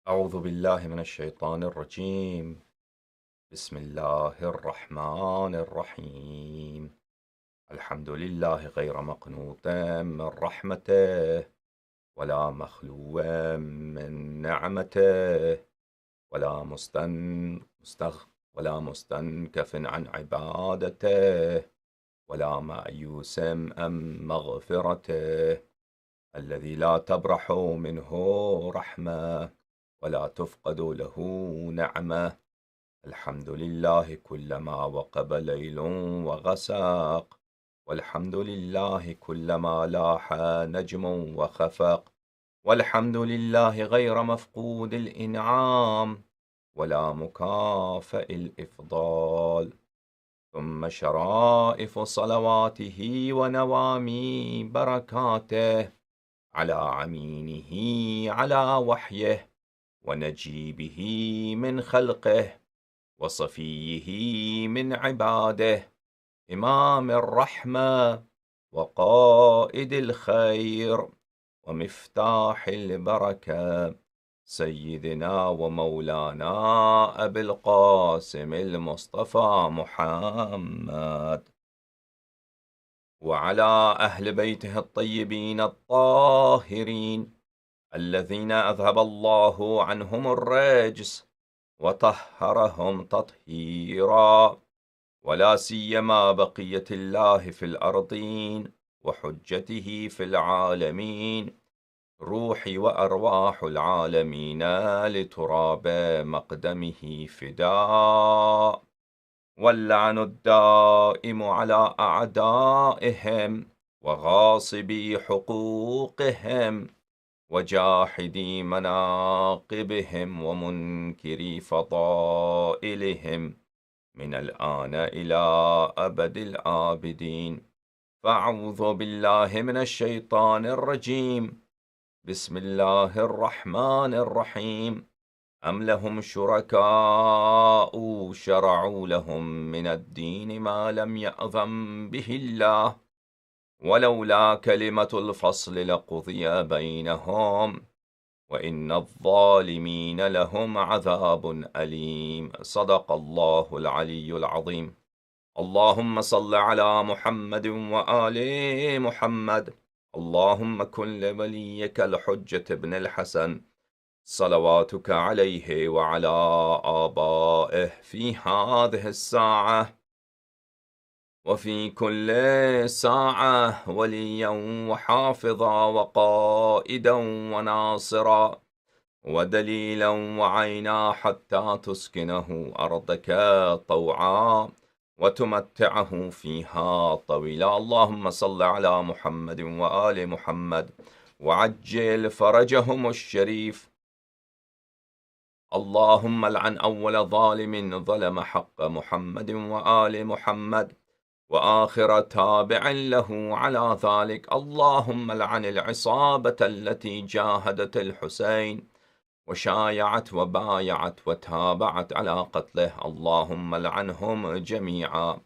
أعوذ بالله من الشيطان الرجيم. بسم الله الرحمن الرحيم. الحمد لله غير مقنوط من رحمته، ولا مخلو من نعمته، ولا ولا مستنكف عن عبادته، ولا مأيوس عن مغفرته، الذي لا تبرح منه رحمة ولا تفقد له نعمة. الحمد لله كلما وقب ليل وغسق، والحمد لله كلما لاح نجم وخفق، والحمد لله غير مفقود الإنعام ولا مكافئ الإفضال. ثم شرائف صلواته ونوامي بركاته على عمينه على وحيه، ونجيبه من خلقه، وصفيه من عباده، إمام الرحمة وقائد الخير ومفتاح البركة، سيدنا ومولانا أبي القاسم المصطفى محمد، وعلى أهل بيته الطيبين الطاهرين الذين أذهب الله عنهم الرجس وطهرهم تطهيرا، ولا سيما بقية الله في الأرضين وحجته في العالمين، روحي وأرواح العالمين لتراب مقدمه فداء، واللعن الدائم على أعدائهم وغاصبي حقوقهم وجاحدي مناقبهم ومنكري فضائلهم من الآن إلى أبد الآبدين. فأعوذ بالله من الشيطان الرجيم. بسم الله الرحمن الرحيم. أم لهم شركاء شرعوا لهم من الدين ما لم يأذن به الله، ولولا كلمة الفصل لقضي بينهم، وإن الظالمين لهم عذاب أليم. صدق الله العلي العظيم. اللهم صل على محمد وآل محمد. اللهم كن لوليك الحجة ابن الحسن صلواتك عليه وعلى آبائه في هذه الساعة وفي كل ساعة وليا وحافظا وقائدا وناصرا ودليلا وعينا، حتى تسكنه أرضك طوعا وتمتعه فيها طويلا. اللهم صل على محمد وآل محمد وعجل فرجهم الشريف. اللهم لعن أول ظالم ظلم حق محمد وآل محمد، وآخر تابع له على ذلك. اللهم لعن العصابة التي جاهدت الحسين وشايعت وبايعت وتابعت على قتله. اللهم لعنهم جميعا.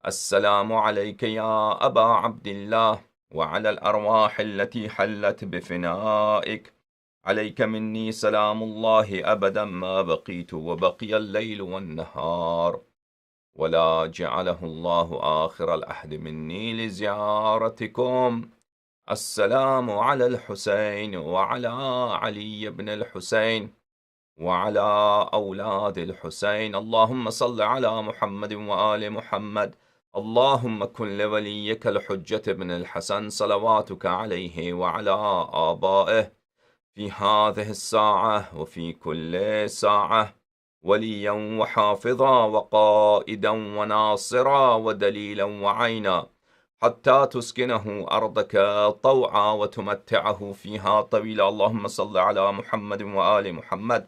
السلام عليك يا أبا عبد الله، وعلى الأرواح التي حلت بفنائك. عليك مني سلام الله أبدا ما بقيت وبقي الليل والنهار، ولا جعله الله آخر العهد مني لزيارتكم. السلام على الحسين وعلى علي بن الحسين وعلى أولاد الحسين. اللهم صل على محمد وآل محمد. اللهم كن لوليك الحجة بن الحسن صلواتك عليه وعلى آبائه في هذه الساعة وفي كل ساعة وليا وحافظا وقائدا وناصرا ودليلا وعينا، حتى تسكنه أرضك طوعا وتمتعه فيها طويلا. اللهم صل على محمد وآل محمد.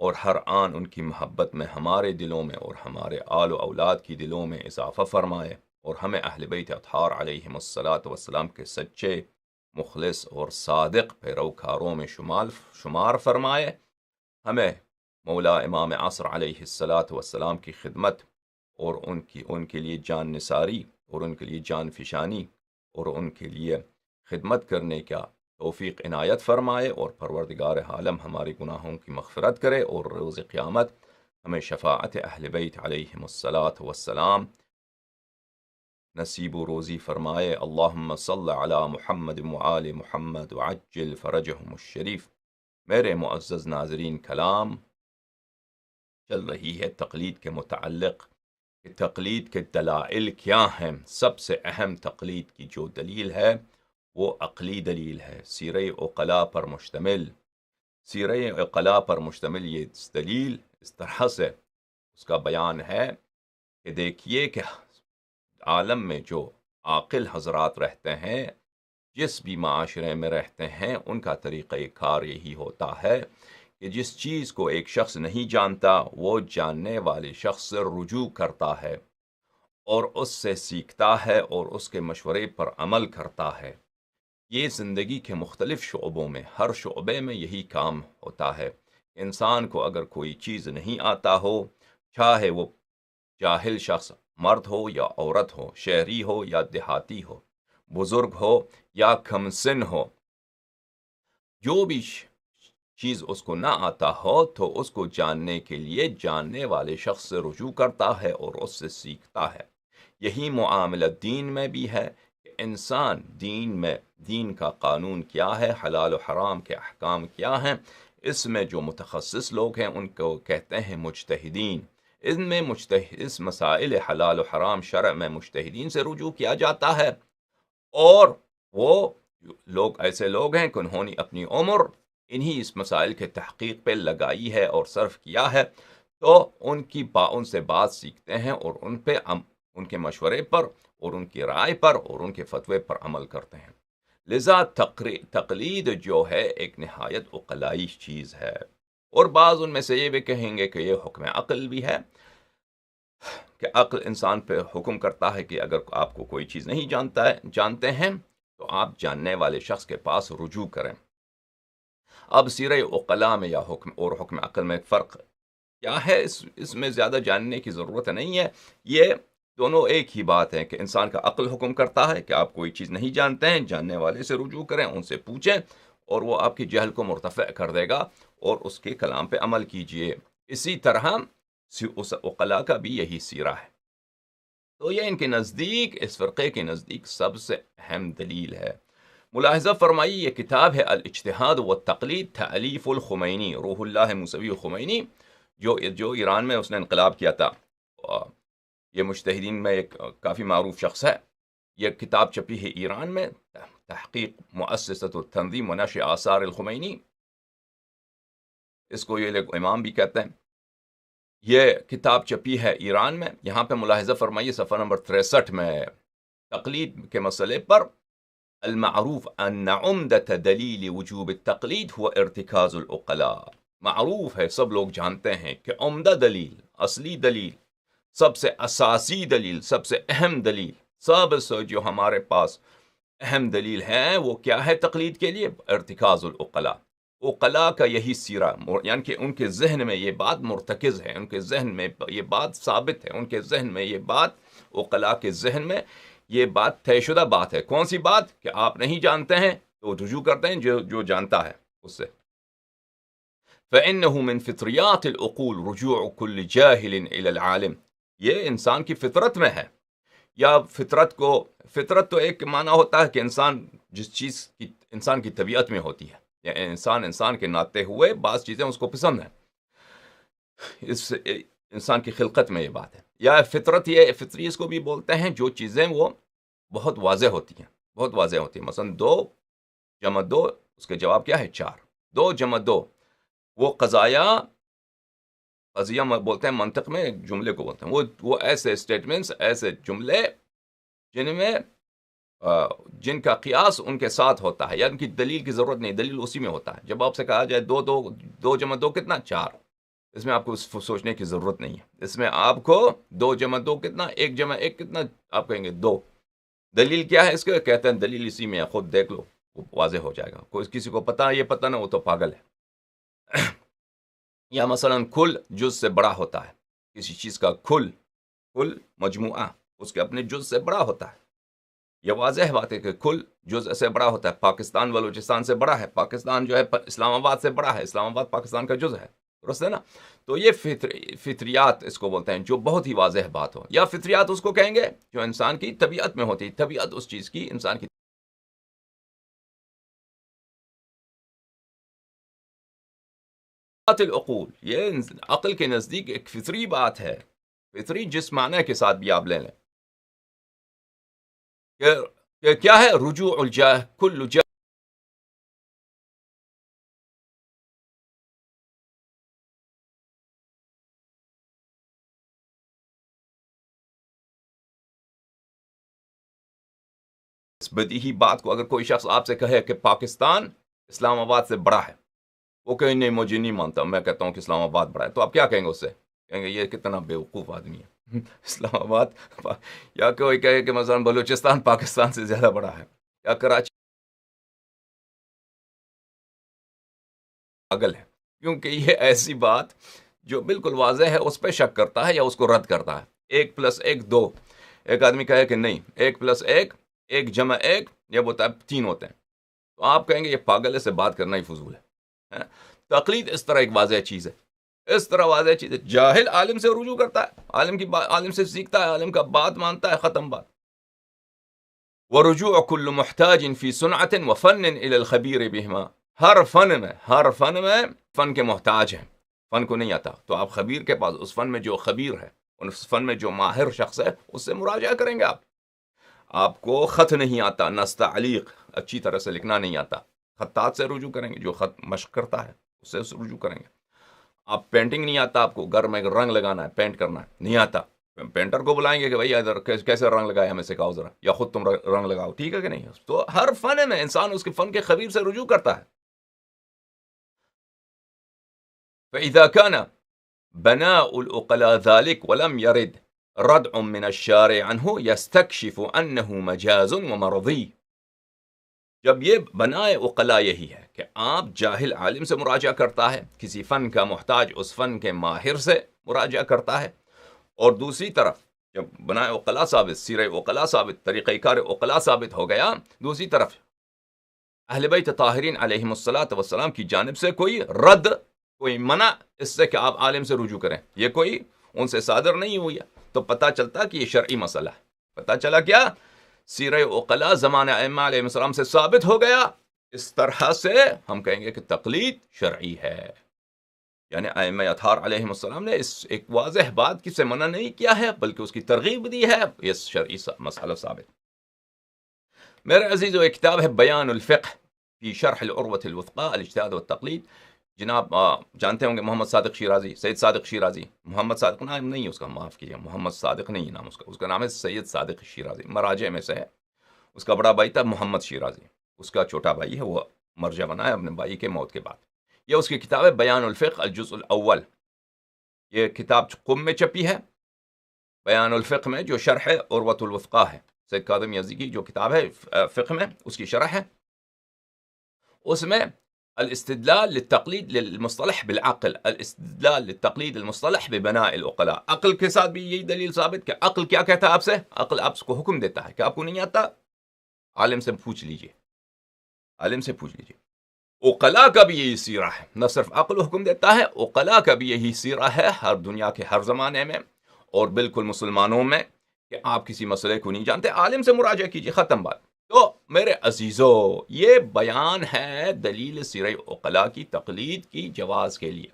اور ہر آن ان کی محبت میں ہمارے دلوں میں اور ہمارے آل و اولاد کی دلوں میں اضافہ فرمائے، اور ہمیں اہل بیت اطہار علیہم الصلاۃ والسلام کے سچے، مخلص اور صادق پیروکاروں میں شمار فرمائے۔ ہمیں مولا امام عصر علیہ الصلاۃ والسلام کی خدمت اور ان کے لیے جان نثاری اور ان کے لیے جان فشانی اور ان کے لیے خدمت کرنے کا توفیق عنایت فرمائے، اور پروردگار عالم ہمارے گناہوں کی مغفرت کرے، اور روز قیامت ہمیں شفاعت اہل بیت علیہم الصلاۃ والسلام نصیب و روزی فرمائے۔ اللہم صل علی محمد وآل محمد وعجل فرجہم الشریف۔ میرے معزز ناظرین، کلام چل رہی ہے تقلید کے متعلق کہ تقلید کے دلائل کیا ہیں۔ سب سے اہم تقلید کی جو دلیل ہے وہ عقلی دلیل ہے، سیرہ عقلاء پر مشتمل۔ سیرہ عقلاء پر مشتمل یہ دلیل اس طرح سے اس کا بیان ہے کہ دیکھیے کہ عالم میں جو عاقل حضرات رہتے ہیں، جس بھی معاشرے میں رہتے ہیں، ان کا طریقہ کار یہی ہوتا ہے کہ جس چیز کو ایک شخص نہیں جانتا وہ جاننے والے شخص سے رجوع کرتا ہے اور اس سے سیکھتا ہے اور اس کے مشورے پر عمل کرتا ہے۔ یہ زندگی کے مختلف شعبوں میں، ہر شعبے میں یہی کام ہوتا ہے۔ انسان کو اگر کوئی چیز نہیں آتا ہو، چاہے وہ جاہل شخص مرد ہو یا عورت ہو، شہری ہو یا دیہاتی ہو، بزرگ ہو یا کم سن ہو، جو بھی چیز اس کو نہ آتا ہو تو اس کو جاننے کے لیے جاننے والے شخص سے رجوع کرتا ہے اور اس سے سیکھتا ہے۔ یہی معاملہ دین میں بھی ہے کہ انسان دین کا قانون کیا ہے، حلال و حرام کے احکام کیا ہیں، اس میں جو متخصص لوگ ہیں ان کو کہتے ہیں مجتہدین۔ اس مسائل حلال و حرام شرع میں مجتہدین سے رجوع کیا جاتا ہے، اور وہ لوگ ایسے لوگ ہیں کہ انہوں نے اپنی عمر انہی اس مسائل کے تحقیق پہ لگائی ہے اور صرف کیا ہے، تو ان سے بات سیکھتے ہیں اور ان کے مشورے پر اور ان کی رائے پر اور ان کے فتوے پر عمل کرتے ہیں۔ لذا تقلید جو ہے ایک نہایت عقلائی چیز ہے، اور بعض ان میں سے یہ بھی کہیں گے کہ یہ حکم عقل بھی ہے، کہ عقل انسان پہ حکم کرتا ہے کہ اگر آپ کو کوئی چیز نہیں جانتے ہیں تو آپ جاننے والے شخص کے پاس رجوع کریں۔ اب سیرہ عقلاء میں یا حکم عقل میں فرق کیا ہے، اس میں زیادہ جاننے کی ضرورت نہیں ہے۔ یہ دونوں ایک ہی بات ہے کہ انسان کا عقل حکم کرتا ہے کہ آپ کوئی چیز نہیں جانتے ہیں، جاننے والے سے رجوع کریں، ان سے پوچھیں، اور وہ آپ کی جہل کو مرتفع کر دے گا اور اس کے کلام پہ عمل کیجئے۔ اسی طرح اس عقلاء کا بھی یہی سیرہ ہے۔ تو یہ ان کے نزدیک، اس فرقے کے نزدیک سب سے اہم دلیل ہے۔ ملاحظہ فرمائی، یہ کتاب ہے الاجتہاد والتقلید، تألیف الخمینی، روح اللہ موسوی خمینی، جو ایران میں اس نے انقلاب کیا تھا۔ یہ مجتہدین میں ایک کافی معروف شخص ہے۔ یہ کتاب چھپی ہے ایران میں، تحقیق مؤسسۃ التنظیم و نشر آثار الخمینی، اس کو یہ لوگ امام بھی کہتے ہیں۔ یہ کتاب چھپی ہے ایران میں۔ یہاں پہ ملاحظہ فرمائیے صفحہ نمبر 63 میں، تقلید کے مسئلے پر، المعروف ان عمدۃ دلیل وجوب التقلید هو ارتکاز العقلاء۔ معروف ہے، سب لوگ جانتے ہیں کہ عمدہ دلیل، اصلی دلیل، سب سے اساسی دلیل، سب سے اہم دلیل، سب سے جو ہمارے پاس اہم دلیل ہے وہ کیا ہے تقلید کے لیے؟ ارتکاز العقلاء۔ عقلاء کا یہی سیرہ، یعنی کہ ان کے ذہن میں یہ بات مرتکز ہے، ان کے ذہن میں یہ بات ثابت ہے، ان کے ذہن میں یہ بات، عقلاء کے ذہن میں یہ بات طے شدہ بات ہے۔ کون سی بات؟ کہ آپ نہیں جانتے ہیں تو رجوع کرتے ہیں جو جانتا ہے اس سے۔ فَإِنَّهُ مِن فِطْرِيَاتِ الْعُقُولِ رُجُوعُ كُلِّ جَاهِلٍ إِلَى الْعَالِمِ۔ یہ انسان کی فطرت میں ہے، یا فطرت تو ایک معنی ہوتا ہے کہ انسان جس چیز کی انسان کی طبیعت میں ہوتی ہے، یا انسان کے ناطے ہوئے بعض چیزیں اس کو پسند ہیں، اس انسان کی خلقت میں یہ بات ہے۔ یا فطری اس کو بھی بولتے ہیں، جو چیزیں وہ بہت واضح ہوتی ہیں، بہت واضح ہوتی ہیں۔ مثلا 2 جمع 2، اس کے جواب کیا ہے؟ 4۔ 2 جمع 2، وہ قضیہ بولتے ہیں، منطق میں ایک جملے کو بولتے ہیں، وہ ایسے اسٹیٹمنٹس، ایسے جملے جن کا قیاس ان کے ساتھ ہوتا ہے، یا ان کی دلیل کی ضرورت نہیں، دلیل اسی میں ہوتا ہے۔ جب آپ سے کہا جائے 2 جمع 2 کتنا؟ 4، اس میں آپ کو سوچنے کی ضرورت نہیں ہے. اس میں آپ کو 2 جمع 2 کتنا، 1 جمع 1 کتنا، آپ کہیں گے 2. دلیل کیا ہے اس کے؟ کہتے ہیں دلیل اسی میں ہے، خود دیکھ لو وہ واضح ہو جائے گا. کوئی کسی کو پتا یہ پتہ نہ وہ تو پاگل ہے. یا مثلا کل جز سے بڑا ہوتا ہے، کسی چیز کا کل مجموعہ اس کے اپنے جز سے بڑا ہوتا ہے. یہ واضح بات ہے کہ کل جز سے بڑا ہوتا ہے. پاکستان بلوچستان سے بڑا ہے، پاکستان جو ہے اسلام آباد سے بڑا ہے، اسلام آباد پاکستان کا جز ہے. درست ہے نا؟ تو یہ فطریات اس کو بولتے ہیں، جو بہت ہی واضح بات ہو. یا فطریات اس کو کہیں گے جو انسان کی طبیعت میں ہوتی ہے، طبیعت اس چیز کی انسان کی العقول، یہ عقل کے نزدیک ایک فطری بات ہے. فطری جس معنی کے ساتھ بھی آپ لے لیں کہ کیا ہے، رجوع الجاہ کل جاہ. اس بدیہی بات کو اگر کوئی شخص آپ سے کہے کہ پاکستان اسلام آباد سے بڑا ہے، وہ کہیں نہیں مجھے نہیں مانتا، میں کہتا ہوں کہ اسلام آباد بڑا ہے، تو آپ کیا کہیں گے اس سے؟ کہیں گے یہ کتنا بیوقوف آدمی ہے. اسلام آباد. یا کوئی کہے کہ مثلا بلوچستان پاکستان سے زیادہ بڑا ہے، یا کراچی پاگل ہے. کیونکہ یہ ایسی بات جو بالکل واضح ہے اس پہ شک کرتا ہے یا اس کو رد کرتا ہے. 1+1 2. ایک آدمی کہے کہ نہیں 1+1 1 جمع 1 یہ بولتا ہے 3 ہوتے ہیں، تو آپ کہیں گے یہ پاگل ہے، سے بات کرنا ہی فضول ہے. تقلید اس طرح ایک واضح چیز ہے، اس طرح واضح چیز ہے. جاہل عالم سے رجوع کرتا ہے، عالم سے سیکھتا ہے، عالم کا بات مانتا ہے، ختم بات. ورجوع كل محتاج في صنعة وفن إلى الخبير بهما. ہر فن میں فن کے محتاج ہیں، فن کو نہیں آتا تو آپ خبیر کے پاس، اس فن میں جو خبیر ہے، اس فن میں جو ماہر شخص ہے، اس سے مراجعہ کریں گے. آپ کو خط نہیں آتا، نستعلیق اچھی طرح سے لکھنا نہیں آتا، خطاط سے رجوع کریں گے، جو خط مشق کرتا ہے اس سے رجوع کریں گے. آپ پینٹنگ نہیں آتا، آپ کو گھر میں رنگ لگانا ہے، پینٹ کرنا ہے، نہیں آتا، پینٹر کو بلائیں گے کہ بھائی ادھر کیسے رنگ لگائے ہمیں سکھاؤ ذرا، یا خود تم رنگ لگاؤ. ٹھیک ہے کہ نہیں؟ تو ہر فن میں انسان اس کے فن کے خبیر سے رجوع کرتا ہے. فإذا كان بناء العقلاء ذلك ولم يرد ردع من الشارع عنه يستكشف أنه مجاز ومرضی. جب یہ بنائے عقلاء یہی ہے کہ آپ جاہل عالم سے مراجعہ کرتا ہے، کسی فن کا محتاج اس فن کے ماہر سے مراجعہ کرتا ہے، اور دوسری طرف جب بنائے عقلاء ثابت، سیرہ عقلاء ثابت، طریقہ کار عقلاء ثابت ہو گیا، دوسری طرف اہل بیت طاہرین علیہم الصلاۃ والسلام کی جانب سے کوئی رد، کوئی منع اس سے کہ آپ عالم سے رجوع کریں، یہ کوئی ان سے صادر نہیں ہوئی ہے، تو پتہ چلتا کہ یہ شرعی مسئلہ ہے. پتہ چلا کیا؟ سیرہ عقلاء زمانہ ائمہ علیہ السلام سے ثابت ہو گیا. اس طرح سے ہم کہیں گے کہ تقلید شرعی ہے. یعنی ائمہ اطہار علیہ السلام نے اس ایک واضح بات کی سے منع نہیں کیا ہے، بلکہ اس کی ترغیب دی ہے، یہ شرعی مسئلہ ثابت. میرے عزیزو، ایک کتاب ہے بیان الفقہ فی شرح العروۃ الوثقی الاجتہاد والتقلید. جناب جانتے ہوں گے محمد صادق شیرازی، سید صادق شیرازی. محمد صادق نام نہیں ہے اس کا، معاف کیجیے، محمد صادق نہیں نام اس کا نام ہے سید صادق شیرازی. مراجع میں سے ہے. اس کا بڑا بھائی تھا محمد شیرازی، اس کا چھوٹا بھائی ہے، وہ مرجع بنا ہے اپنے بھائی کے موت کے بعد. یہ اس کی کتاب ہے بیان الفقہ الجزء الاول. یہ کتاب قم میں چھپی ہے. بیان الفقہ میں جو شرح عروۃ الوثقی ہے، سید کاظم یزدی کی جو کتاب ہے فقہ میں، اس کی شرح ہے. اس میں الاستدلال للتقلید للمصطلح بالعقل، الاستدلال للتقلید المصطلح ببناء العقلاء. عقل کے ساتھ بھی یہی دلیل ثابت کہ عقل کیا کہتا ہے آپ سے؟ عقل آپ کو حکم دیتا ہے کہ آپ کو نہیں آتا، عالم سے پوچھ لیجئے، عالم سے پوچھ لیجئے. عقلاء کا بھی یہی سیرہ ہے، نہ صرف عقل حکم دیتا ہے، عقلاء کا بھی یہی سیرہ ہے ہر دنیا کے ہر زمانے میں، اور بالکل مسلمانوں میں، کہ آپ کسی مسئلے کو نہیں جانتے، عالم سے مراجعہ کیجئے، ختم بات. تو میرے عزیزو، یہ بیان ہے دلیل سیرہ عقلاء کی تقلید کی جواز کے لیے.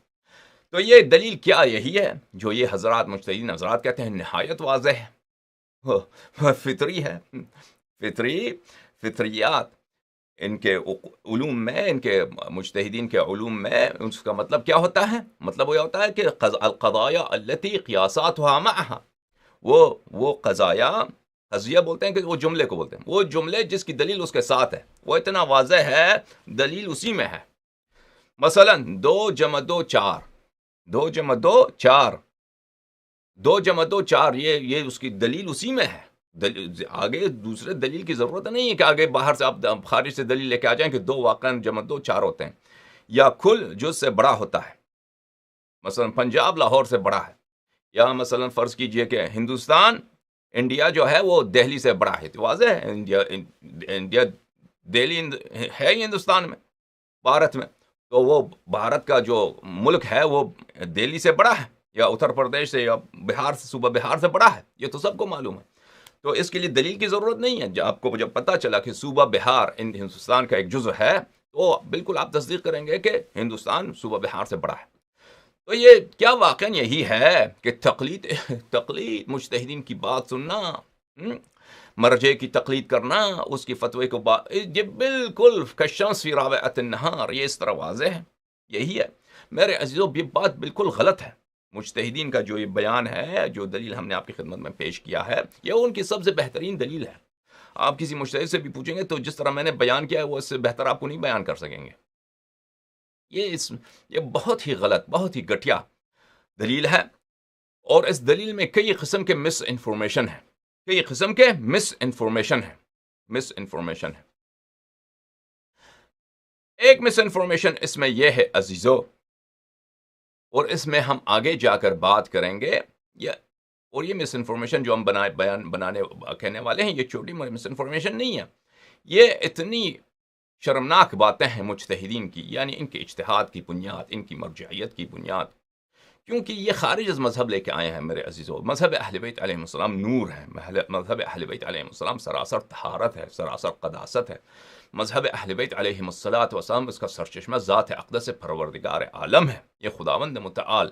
تو یہ دلیل کیا؟ یہی ہے جو یہ حضرات مجتہدین حضرات کہتے ہیں، نہایت واضح ہے، فطری ہے، فطریات ان کے علوم میں، ان کے مجتہدین کے علوم میں. اس کا مطلب کیا ہوتا ہے؟ مطلب یہ ہوتا ہے کہ القضایا التي قیاساتها معها، وہ قضایا، قضیہ بولتے ہیں کہ وہ جملے کو بولتے ہیں، وہ جملے جس کی دلیل اس کے ساتھ ہے، وہ اتنا واضح ہے، دلیل اسی میں ہے. مثلا 2 جمع 2 4، 2 جمع 2 4، 2 جمع 2 4، یہ اس کی دلیل اسی میں ہے. آگے دوسرے دلیل کی ضرورت نہیں ہے کہ آگے باہر سے آپ خارج سے دلیل لے کے آ جائیں کہ 2 واقعاً جمع 2 4 ہوتے ہیں. یا کل جز سے بڑا ہوتا ہے، مثلا پنجاب لاہور سے بڑا ہے، یا مثلا فرض کیجئے کہ ہندوستان انڈیا جو ہے وہ دہلی سے بڑا ہے. تو واضح ہے انڈیا دہلی ہے ہی ہندوستان میں، بھارت میں، تو وہ بھارت کا جو ملک ہے وہ دہلی سے بڑا ہے، یا اتر پردیش سے، یا بہار سے، صوبہ بہار سے بڑا ہے. یہ تو سب کو معلوم ہے. تو اس کے لیے دلیل کی ضرورت نہیں ہے. آپ کو جب پتہ چلا کہ صوبہ بہار ہندوستان کا ایک جزء ہے، تو بالکل آپ تصدیق کریں گے کہ ہندوستان صوبہ بہار سے بڑا ہے. تو یہ کیا واقعا یہی ہے کہ تقلید مجتہدین کی بات سننا، مرجع کی تقلید کرنا، اس کی فتوے کو یہ بالکل کالشمس فی رابعۃ النہار، یہ اس طرح واضح ہے. یہی ہے میرے عزیزو، یہ بات بالکل غلط ہے. مجتہدین کا جو یہ بیان ہے، جو دلیل ہم نے آپ کی خدمت میں پیش کیا ہے، یہ ان کی سب سے بہترین دلیل ہے. آپ کسی مجتہد سے بھی پوچھیں گے تو جس طرح میں نے بیان کیا ہے وہ اس سے بہتر آپ کو نہیں بیان کر سکیں گے. یہ بہت ہی غلط، بہت ہی گھٹیا دلیل ہے. اور اس دلیل میں کئی قسم کے مس انفارمیشن ہیں، کئی قسم کے مس انفارمیشن ہے. ایک مس انفارمیشن اس میں یہ ہے عزیزو، اور اس میں ہم آگے جا کر بات کریں گے. اور یہ مس انفارمیشن جو ہم بیان بنانے کہنے والے ہیں، یہ چھوٹی مس انفارمیشن نہیں ہے. یہ اتنی شرمناک باتیں ہیں مجتہدین کی، یعنی ان کے اجتہاد کی بنیاد، ان کی مرجعیت کی بنیاد، کیونکہ یہ خارج از مذہب لے کے آئے ہیں میرے عزیزو. مذہب اہل بیت علیہ السلام نور ہے، مذہب اہل بیت علیہ السلام سراسر طہارت ہے، سراسر قداست ہے. مذہب اہل بیت علیہ السلام اس کا سرچشمہ ذات اقدس پروردگار عالم ہے. یہ خداوند متعال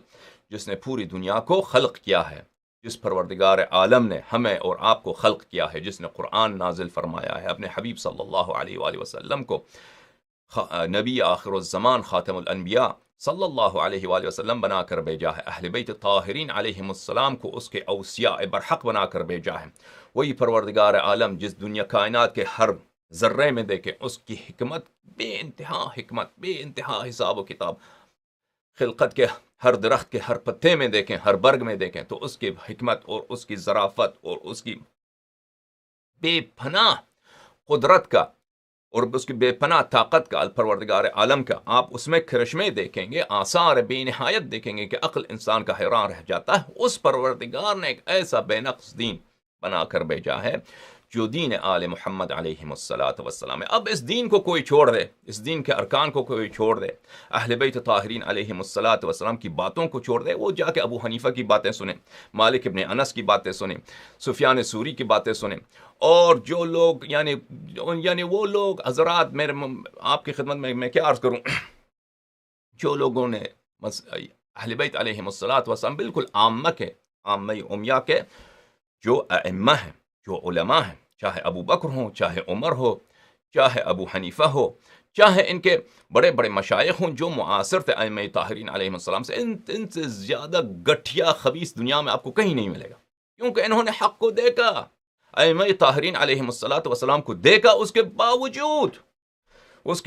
جس نے پوری دنیا کو خلق کیا ہے، جس پروردگار عالم نے ہمیں اور آپ کو خلق کیا ہے، جس نے قرآن نازل فرمایا ہے، اپنے حبیب صلی اللہ علیہ وآلہ وسلم کو نبی آخر الزمان خاتم الانبیاء صلی اللہ علیہ وآلہ وسلم بنا کر بھیجا ہے، اہل بیت طاہرین علیہم السلام کو اس کے اوصیاء برحق بنا کر بھیجا ہے. وہی پروردگار عالم جس دنیا کائنات کے ہر ذرے میں دیکھیں اس کی حکمت، بے انتہا حکمت، بے انتہا حساب و کتاب. خلقت کے ہر درخت کے ہر پتے میں دیکھیں، ہر برگ میں دیکھیں تو اس کی حکمت اور اس کی ظرافت اور اس کی بے پناہ قدرت کا اور اس کی بے پناہ طاقت کا، پروردگار عالم کا آپ اس میں کرشمے دیکھیں گے، آثار بے نہایت دیکھیں گے کہ عقل انسان کا حیران رہ جاتا ہے. اس پروردگار نے ایک ایسا بے نقص دین بنا کر بھیجا ہے جو دین آل محمد علیہ السلام ہے. اب اس دین کو کوئی چھوڑ دے، اس دین کے ارکان کو کوئی چھوڑ دے، اہل بیت طاہرین علیہ السلام کی باتوں کو چھوڑ دے، وہ جا کے ابو حنیفہ کی باتیں سنیں، مالک ابن انس کی باتیں سنیں، سفیان ثوری کی باتیں سنیں، اور جو لوگ یعنی وہ لوگ حضرات، میرے آپ کی خدمت میں کیا عرض کروں، جو لوگوں نے اہل بیت علیہ السلام بالکل عامہ کے، عامہ امیہ کے جو ائمہ ہیں، جو علماء ہیں، چاہے ابو بکر ہوں، چاہے عمر ہو، چاہے ابو حنیفہ ہو، چاہے ان کے بڑے بڑے مشائخ ہوں جو معاصر تھے ائمہ طاہرین علیہ السلام سے، ان سے زیادہ گٹھیا خبیث دنیا میں آپ کو کہیں نہیں ملے گا. کیونکہ انہوں نے حق کو دیکھا، ائمہ طاہرین علیہ السلام کو دیکھا. اس کے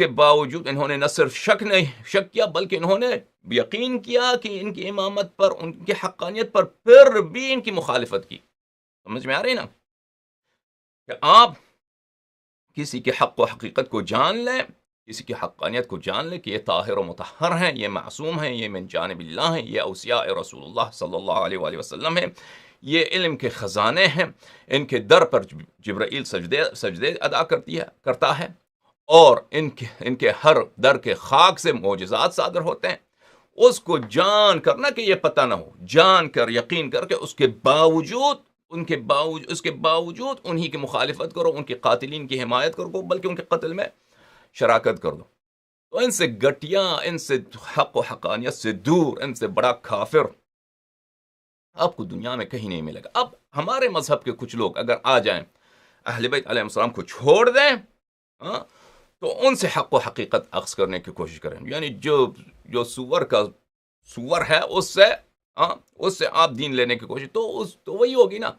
باوجود انہوں نے نہ صرف شک کیا بلکہ انہوں نے یقین کیا کہ ان کی امامت پر، ان کی حقانیت پر، پھر بھی ان کی مخالفت کی. سمجھ میں آ رہی نا کہ آپ کسی کے حق و حقیقت کو جان لیں، کسی کی حقانیت کو جان لیں کہ یہ طاہر و مطہر ہیں، یہ معصوم ہیں، یہ من جانب اللہ ہیں، یہ اوصیاء رسول اللہ صلی اللہ علیہ وآلہ وسلم ہیں، یہ علم کے خزانے ہیں، ان کے در پر جبرائیل سجدے ادا کرتا ہے، اور ان کے ہر در کے خاک سے معجزات صادر ہوتے ہیں. اس کو جان کر، نہ کہ یہ پتہ نہ ہو، جان کر، یقین کر کے اس کے باوجود انہی کی مخالفت کرو، ان کے قاتلین کی حمایت کرو، بلکہ ان کے قتل میں شراکت کر دو. تو ان سے گٹیا، ان سے حق و حقانیت سے دور، ان سے بڑا کافر آپ کو دنیا میں کہیں نہیں ملے گا. اب ہمارے مذہب کے کچھ لوگ اگر آ جائیں، اہل بیت علیہ السلام کو چھوڑ دیں، تو ان سے حق و حقیقت اخذ کرنے کی کوشش کریں. یعنی جو سور ہے اس سے آپ دین لینے کی کوشش، تو وہی ہوگی نا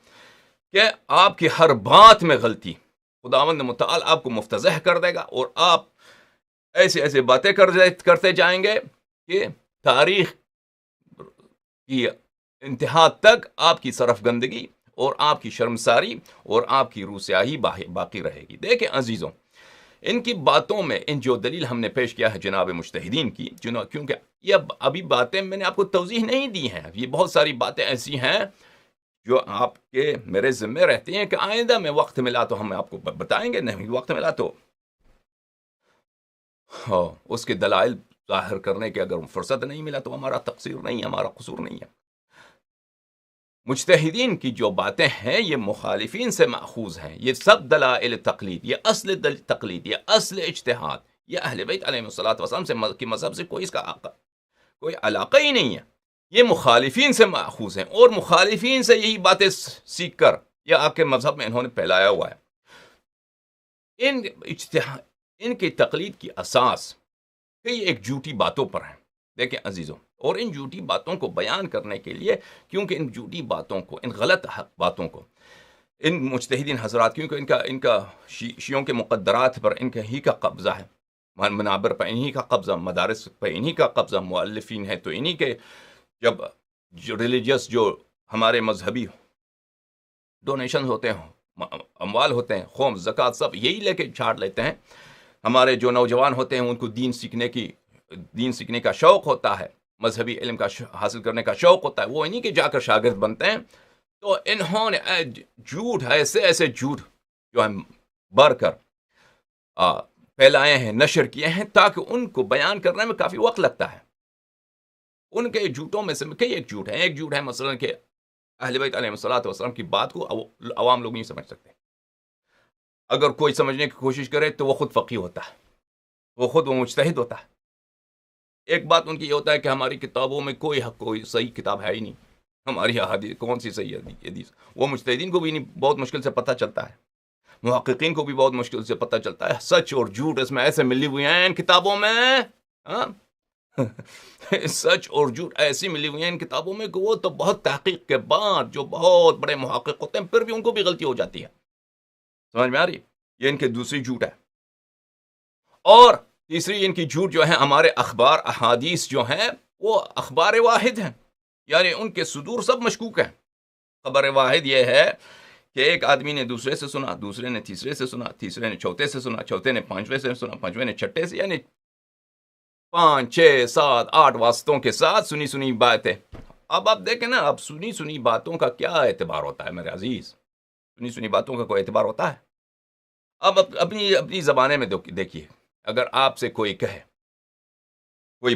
کہ آپ کی ہر بات میں غلطی، خداوند متعال آپ کو مفتضح کر دے گا، اور آپ ایسے باتیں کرتے جائیں گے کہ تاریخ کی انتہا تک آپ کی صرف گندگی اور آپ کی شرمساری اور آپ کی روسیاہی باقی رہے گی۔ دیکھیں عزیزوں، ان کی باتوں میں ان جو دلیل ہم نے پیش کیا ہے جناب مجتہدین کی، کیونکہ یہ ابھی باتیں میں نے آپ کو توضیح نہیں دی ہیں، یہ بہت ساری باتیں ایسی ہیں جو آپ کے میرے ذمہ رہتے ہیں کہ آئندہ میں وقت ملا تو ہم آپ کو بتائیں گے، نہیں وقت ملا تو اس کے دلائل ظاہر کرنے کے اگر فرصت نہیں ملا تو ہمارا تقصیر نہیں ہے، ہمارا قصور نہیں ہے۔ مجتہدین کی جو باتیں ہیں یہ مخالفین سے ماخوذ ہیں، یہ سب دلائل تقلید، یہ اصل تقلید، یہ اصل اجتہاد، یہ اہل بیت علیہ الصلوۃ والسلام کی مذہب سے کوئی اس کا کوئی علاقہ ہی نہیں ہے، یہ مخالفین سے ماخوذ ہیں، اور مخالفین سے یہی باتیں سیکھ کر یہ آپ کے مذہب میں انہوں نے پھیلایا ہوا ہے۔ ان کی تقلید کی اساس کئی ایک جھوٹی باتوں پر ہیں۔ دیکھیں عزیزوں، اور ان جھوٹی باتوں کو بیان کرنے کے لیے، کیونکہ ان جھوٹی باتوں کو، ان غلط باتوں کو ان مجتہدین حضرات، کیونکہ ان کا شیعوں کے مقدرات پر ان کا ہی کا قبضہ ہے، منابر پر انہی کا قبضہ، مدارس پر انہی کا قبضہ، مؤلفین ہیں تو انہی کے، جب ریلیجیس جو ہمارے مذہبی ڈونیشن ہوتے ہیں، اموال ہوتے ہیں، خون زکوٰۃ سب یہی لے کے چھاڑ لیتے ہیں۔ ہمارے جو نوجوان ہوتے ہیں ان کو دین سیکھنے کا شوق ہوتا ہے، مذہبی علم کا حاصل کرنے کا شوق ہوتا ہے، وہ انہی کے جا کر شاگرد بنتے ہیں۔ تو انہوں نے جھوٹ، ایسے جھوٹ جو ہم بھر کر پھیلائے ہیں، نشر کیے ہیں، تاکہ ان کو بیان کرنے میں کافی وقت لگتا ہے۔ ان کے جھوٹوں میں سے کئی ایک جھوٹ ہے، ایک جھوٹ ہے مثلا کہ اہل بیت علیہ الصلوۃ والسلام کی بات کو عوام لوگ نہیں سمجھ سکتے، اگر کوئی سمجھنے کی کوشش کرے تو وہ خود فقیہ ہوتا ہے، وہ مجتہد ہوتا ہے۔ ایک بات ان کی یہ ہوتا ہے کہ ہماری کتابوں میں کوئی صحیح کتاب ہے ہی نہیں، ہماری احادیث کون سی صحیح حدیث، وہ مجتہدین کو بھی نہیں، بہت مشکل سے پتہ چلتا ہے، محققین کو بھی بہت مشکل سے پتہ چلتا ہے۔ سچ اور جھوٹ اس میں ایسے ملی ہوئی ہیں ان کتابوں میں، سچ اور جھوٹ ایسی ملی ہوئی ہیں ان کتابوں میں کہ وہ تو بہت تحقیق کے بعد، جو بہت بڑے محقق ہوتے ہیں پھر بھی ان کو بھی غلطی ہو جاتی ہے۔ سمجھ میں آ رہی؟ یہ ان کے دوسری جھوٹ ہے۔ اور تیسری ان کی جھوٹ جو ہے، ہمارے اخبار احادیث جو ہیں وہ اخبار واحد ہیں، یعنی ان کے صدور سب مشکوک ہیں۔ خبر واحد یہ ہے کہ ایک آدمی نے دوسرے سے سنا، دوسرے نے تیسرے سے سنا، تیسرے نے چوتھے سے سنا، چوتھے نے پانچویں سے سنا، پانچویں نے چھٹے سے، یعنی 5 6 7 8 واسطوں کے ساتھ سنی باتیں۔ اب آپ دیکھیں نا، اب سنی باتوں کا کیا اعتبار ہوتا ہے میرے عزیز؟ سنی باتوں کا کوئی اعتبار ہوتا ہے؟ اب اپنی زبانے میں دیکھیے، اگر آپ سے کوئی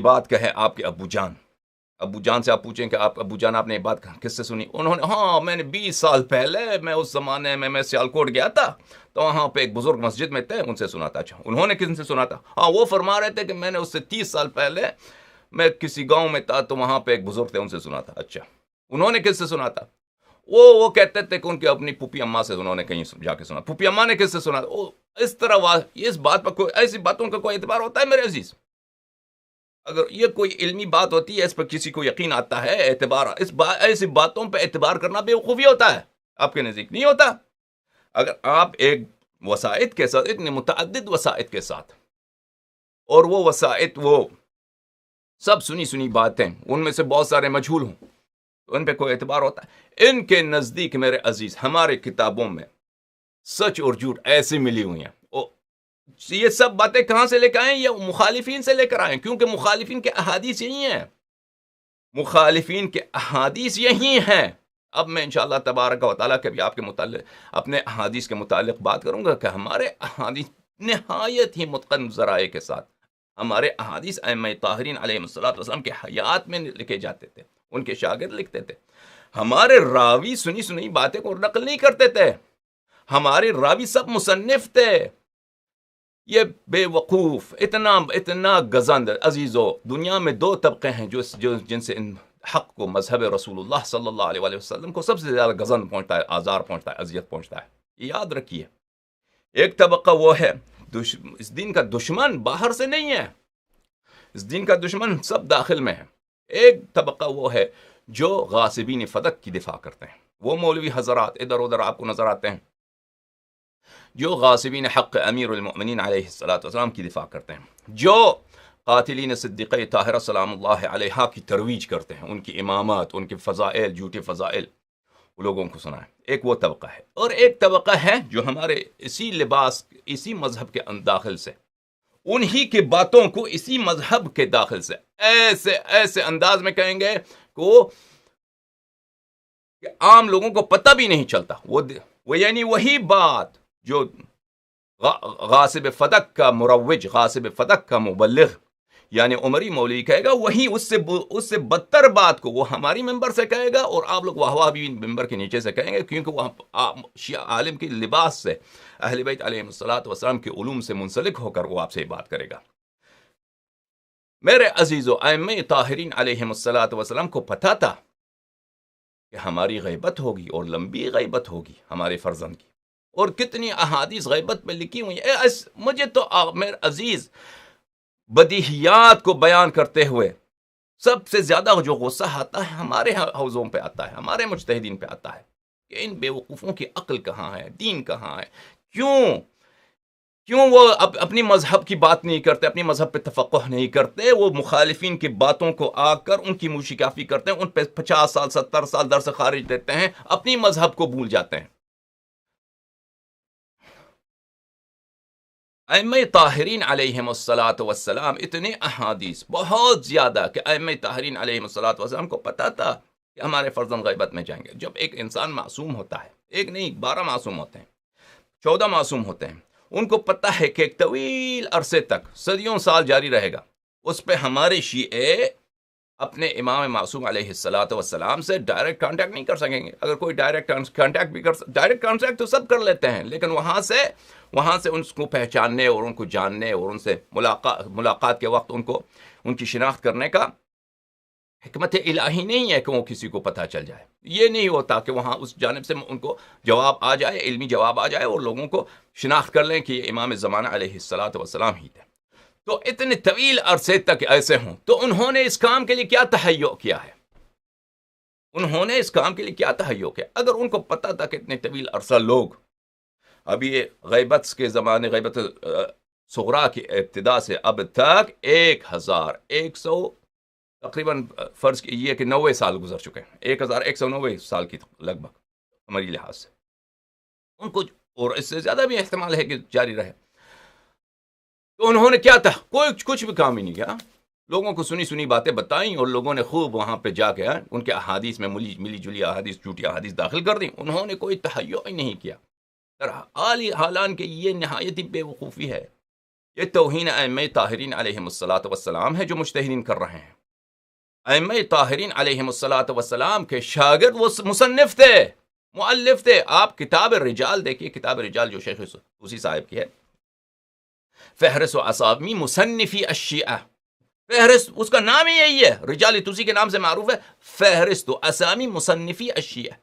بات کہے آپ کے ابو جان سے آپ پوچھیں کہ آپ ابو جان آپ نے یہ بات کس سے سنی؟ انہوں نے میں نے 20 سال پہلے، میں اس زمانے میں سیالکوٹ گیا تھا تو وہاں پہ ایک بزرگ مسجد میں تھے، ان سے سنا تھا۔ اچھا، انہوں نے کن سے سنا تھا؟ وہ فرما رہے تھے کہ میں نے اس سے 30 سال پہلے میں کسی گاؤں میں تھا تو وہاں پہ ایک بزرگ تھے، ان سے سنا تھا۔ اچھا، انہوں نے کس سے سنا تھا؟ وہ کہتے تھے کہ ان کی اپنی پھوپھی اماں سے انہوں نے کہیں جا کے سنا۔ پھوپھی اماں نے کس سے سنا؟ اس طرح اس بات پر ایسی باتوں کا کوئی اعتبار ہوتا ہے میرے عزیز؟ اگر یہ کوئی علمی بات ہوتی ہے، اس پر کسی کو یقین آتا ہے، اعتبار، ایسی باتوں پہ اعتبار کرنا بیوقوفی ہوتا ہے، آپ کے نزدیک نہیں ہوتا؟ اگر آپ ایک وسائط کے ساتھ، اتنے متعدد وسائط کے ساتھ، اور وہ وسائط وہ سب سنی باتیں، ان میں سے بہت سارے مجہول ہوں، تو ان پہ کوئی اعتبار ہوتا ہے؟ ان کے نزدیک میرے عزیز ہمارے کتابوں میں سچ اور جھوٹ ایسی ملی ہوئی ہیں۔ یہ سب باتیں کہاں سے لے کر آئیں؟ یہ مخالفین سے لے کر آئیں، کیونکہ مخالفین کے احادیث یہی ہیں، مخالفین کے احادیث یہی ہیں۔ اب میں انشاءاللہ تبارک و تعالیٰ کبھی آپ کے متعلق، اپنے احادیث کے متعلق بات کروں گا کہ ہمارے احادیث نہایت ہی متقن ذرائع کے ساتھ، ہمارے احادیث ائمہ طاہرین علیہ الصلوۃ والسلام کے حیات میں لکھے جاتے تھے، ان کے شاگرد لکھتے تھے۔ ہمارے راوی سنی باتیں کو نقل نہیں کرتے تھے، ہمارے راوی سب مصنف تھے۔ یہ بے وقوف، اتنا گزند عزیزو، دنیا میں 2 طبقے ہیں جن سے ان حق کو، مذہب رسول اللہ صلی اللہ علیہ وآلہ وسلم کو سب سے زیادہ گزند پہنچتا ہے، آزار پہنچتا ہے، اذیت پہنچتا ہے۔ یہ یاد رکھیے، ایک طبقہ وہ ہے اس دین کا دشمن، باہر سے نہیں ہے، اس دین کا دشمن سب داخل میں ہے۔ ایک طبقہ وہ ہے جو غاصبین فدق کی دفاع کرتے ہیں، وہ مولوی حضرات ادھر ادھر آپ کو نظر آتے ہیں جو غاصبین حق امیر المؤمنین علیہ الصلوۃ والسلام کی دفاع کرتے ہیں، جو قاتلین صدیقہ طاہرہ سلام اللہ علیہا کی ترویج کرتے ہیں، ان کی امامات، ان کے فضائل، جھوٹے فضائل لوگوں کو سنائیں. ایک وہ طبقہ ہے. اور ایک طبقہ ہے جو ہمارے اسی لباس، اسی مذہب کے داخل سے، انہی کی باتوں کو اسی مذہب کے داخل سے ایسے انداز میں کہیں گے کہ عام لوگوں کو پتہ بھی نہیں چلتا. وہ یعنی وہی بات جو غاصب فدق کا مروج، غاصب فدق کا مبلغ یعنی عمری مولوی کہے گا، وہی اس سے بدتر بات کو وہ ہماری ممبر سے کہے گا، اور آپ لوگ واہ واہ بھی ممبر کے نیچے سے کہیں گے، کیونکہ وہ شیعہ عالم کی لباس سے، اہل بیت علیہم الصلوۃ والسلام کے علوم سے منسلک ہو کر وہ آپ سے یہ بات کرے گا. میرے عزیزو، ائمہ طاہرین علیہم الصلوۃ والسلام کو پتہ تھا کہ ہماری غیبت ہوگی، اور لمبی غیبت ہوگی ہمارے فرزند کی، اور کتنی احادیث غیبت میں لکھی ہوئی. مجھے تو میرے عزیز بدیہیات کو بیان کرتے ہوئے سب سے زیادہ جو غصہ آتا ہے ہمارے حوزوں پہ آتا ہے، ہمارے مجتہدین پہ آتا ہے کہ ان بے وقوفوں کی عقل کہاں ہے، دین کہاں ہے. کیوں وہ اپنی مذہب کی بات نہیں کرتے، اپنی مذہب پہ تفقہ نہیں کرتے، وہ مخالفین کی باتوں کو آ کر ان کی موشکافی کرتے ہیں، ان پہ 50 سال 70 سال در سے خارج دیتے ہیں، اپنی مذہب کو بھول جاتے ہیں. ائمہ طاہرین علیہم الصلوۃ والسلام اتنے احادیث بہت زیادہ کہ ائمہ طاہرین علیہم الصلوۃ والسلام کو پتہ تھا کہ ہمارے فرزند غیبت میں جائیں گے. جب ایک انسان معصوم ہوتا ہے، ایک نہیں 12 معصوم ہوتے ہیں، 14 معصوم ہوتے ہیں، ان کو پتہ ہے کہ ایک طویل عرصے تک، صدیوں سال جاری رہے گا. اس پہ ہمارے شیعہ اپنے امام معصوم علیہ الصلوۃ والسلام سے ڈائریکٹ کانٹیکٹ نہیں کر سکیں گے. اگر کوئی ڈائریکٹ کانٹیکٹ بھی ڈائریکٹ کانٹیکٹ تو سب کر لیتے ہیں، لیکن وہاں سے ان کو پہچاننے اور ان کو جاننے اور ان سے ملاقات کے وقت ان کی شناخت کرنے کا حکمت الہی نہیں ہے کہ وہ کسی کو پتہ چل جائے. یہ نہیں ہوتا کہ وہاں اس جانب سے ان کو جواب آ جائے، علمی جواب آ جائے، اور لوگوں کو شناخت کر لیں کہ یہ امام زمانہ علیہ الصلوۃ والسلام ہی تھے. تو اتنے طویل عرصے تک ایسے ہوں تو انہوں نے اس کام کے لیے کیا تہیع کیا ہے؟ اگر ان کو پتہ تھا کہ اتنے طویل عرصہ لوگ، ابھی یہ غیبت کے زمانے، غیبت صغرا کی ابتدا سے اب تک 1100 تقریباً فرض کیجیے کہ 90 سال گزر چکے ہیں، 1190 سال کی لگ بھگ ہماری لحاظ سے ان کو، اور اس سے زیادہ بھی احتمال ہے کہ جاری رہے. تو انہوں نے کیا تھا؟ کچھ بھی کام ہی نہیں کیا. لوگوں کو سنی باتیں بتائیں، اور لوگوں نے خوب وہاں پہ جا کے ان کے احادیث میں ملی جلی احادیث، جھوٹی احادیث داخل کر دیں. انہوں نے کوئی تہیع ہی نہیں کیا. حالان کہ یہ نہایت ہی بے وقوفی ہے. یہ توہین ائمہ طاہرین علیہم الصلوۃ والسلام ہے جو مجتہدین کر رہے ہیں. ائمہ طاہرین علیہم الصلوۃ والسلام کے شاگرد وہ مصنف تھے، مؤلف تھے. آپ کتاب الرجال دیکھیے، کتاب الرجال جو شیخ طوسی صاحب کی ہے، فہرست اسامی مصنفی الشیعہ، فہرست اس کا نام ہی یہی ہے، رجال طوسی کے نام سے معروف ہے، فہرست اسامی مصنفی الشیعہ.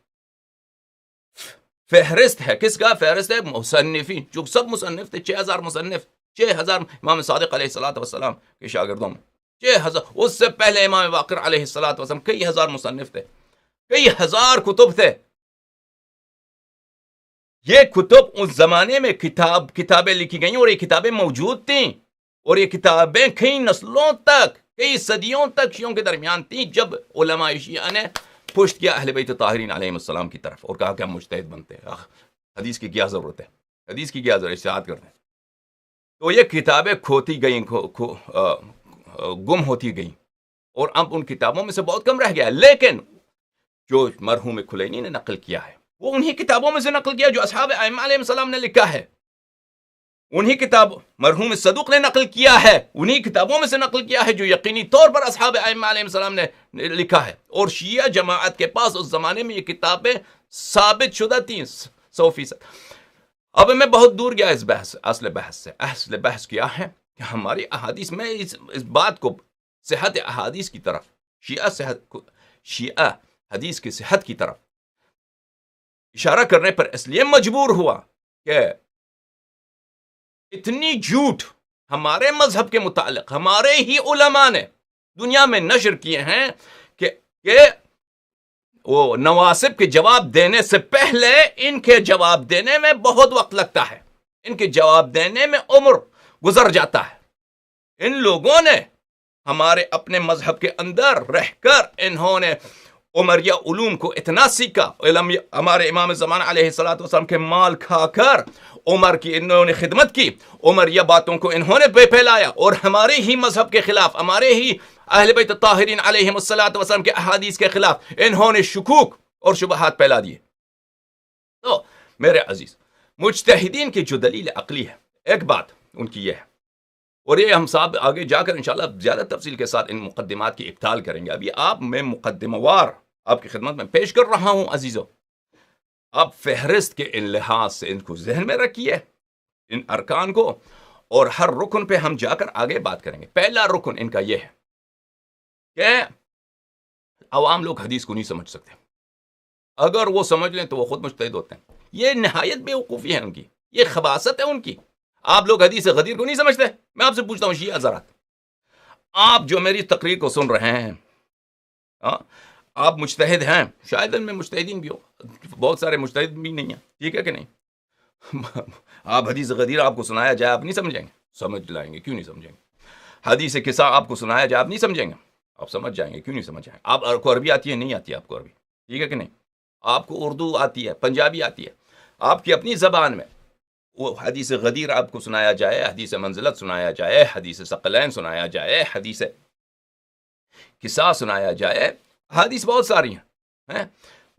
فہرست ہے کس کا؟ فہرست ہے مصنفین، جو سب مصنف تھے، 6000 مصنف، 6000 امام صادق علیہ الصلوۃ والسلام کے شاگردوں میں، 6000. اس سے پہلے امام باقر علیہ الصلوۃ والسلام کئی ہزار مصنف تھے، کئی ہزار کتب تھے. یہ کتب اس زمانے میں کتابیں لکھی گئیں، اور یہ کتابیں موجود تھیں، اور یہ کتابیں کئی نسلوں تک، کئی صدیوں تک شیعوں کے درمیان تھیں، جب علماء شیعہ نے پشت کیا اہل بیت طاہرین علیہم السلام کی طرف اور کہا کہ ہم مجتہد بنتے ہیں. حدیث کی کیا ضرورت ہے؟ حدیث کی کیا ضرورت؟ اجتہاد کرتے ہیں. تو یہ کتابیں کھوتی گئیں، گم ہوتی گئیں، اور اب ان کتابوں میں سے بہت کم رہ گیا. لیکن جو مرحوم کلینی نے نقل کیا ہے، وہ انہی کتابوں میں سے نقل کیا جو اصحاب ائمہ علیہ السلام نے لکھا ہے. انہی کتاب مرحوم صدوق نے نقل کیا ہے، انہی کتابوں میں سے نقل کیا ہے جو یقینی طور پر اصحاب ائمہ علیہ السلام نے لکھا ہے. اور شیعہ جماعت کے پاس اس زمانے میں یہ کتابیں ثابت شدہ تھیں 100%. اب میں بہت دور گیا اس بحث، اصل بحث کیا ہے کہ ہماری احادیث میں اس بات کو صحت احادیث کی طرف، شیعہ حدیث کی صحت کی طرف اشارہ کرنے پر اس لیے مجبور ہوا کہ اتنی جھوٹ ہمارے مذہب کے متعلق ہمارے ہی علماء نے دنیا میں نشر کیے ہیں کہ وہ نواسب کے جواب دینے سے پہلے ان کے جواب دینے میں بہت وقت لگتا ہے، ان کے جواب دینے میں عمر گزر جاتا ہے. ان لوگوں نے ہمارے اپنے مذہب کے اندر رہ کر انہوں نے عمریہ علوم کو اتنا سیکھا، علم ہمارے امام زمان علیہ الصلوۃ والسلام کے مال کھا کر عمر کی انہوں نے خدمت کی، عمریہ باتوں کو انہوں نے پھیلایا، اور ہمارے ہی مذہب کے خلاف، ہمارے ہی اہل بیت الطاہرین علیہم الصلوۃ والسلام کے احادیث کے خلاف انہوں نے شکوک اور شبہات پھیلا دیے۔ تو میرے عزیز، مجتہدین کی جو دلیل عقلی ہے، ایک بات ان کی یہ ہے، اور یہ ہم صاحب آگے جا کر انشاءاللہ زیادہ تفصیل کے ساتھ ان مقدمات کی ابطال کریں گے۔ ابھی آپ میں مقدمہ وار آپ کی خدمت میں پیش کر رہا ہوں عزیزو۔ آپ فہرست کے ان لحاظ سے ان کو ذہن میں رکھیے، ان ارکان کو، اور ہر رکن پہ ہم جا کر آگے بات کریں گے۔ پہلا رکن ان کا یہ ہے کہ عوام لوگ حدیث کو نہیں سمجھ سکتے، اگر وہ سمجھ لیں تو وہ خود مجتہد ہوتے ہیں۔ یہ نہایت بے وقوفی ہے ان کی، یہ خباثت ہے ان کی۔ آپ لوگ حدیث غدیر کو نہیں سمجھتے؟ میں آپ سے پوچھتا ہوں شیعہ حضرات، آپ جو میری تقریر کو سن رہے ہیں، آپ مجتہد ہیں، شاید ان میں مجتہدین بھی ہو، بہت سارے مجتہد بھی نہیں ہیں، ٹھیک ہے کہ نہیں؟ آپ حدیث غدیر آپ کو سنایا جائے آپ نہیں سمجھیں گے؟ سمجھ لائیں گے، کیوں نہیں سمجھیں گے؟ حدیث قصہ آپ کو سنایا جائے آپ نہیں سمجھیں گے؟ آپ سمجھ جائیں گے، کیوں نہیں سمجھ جائیں گے؟ آپ کو عربی آتی ہے؟ نہیں آتی ہے آپ کو عربی، ٹھیک ہے کہ نہیں؟ آپ کو اردو آتی ہے، پنجابی آتی ہے، آپ کی اپنی زبان میں وہ حدیث غدیر آپ کو سنایا جائے، حدیث منزلت سنایا جائے، حدیث ثقلین سنایا جائے، حدیث قصہ سنایا جائے، حدیث بہت ساری ہیں،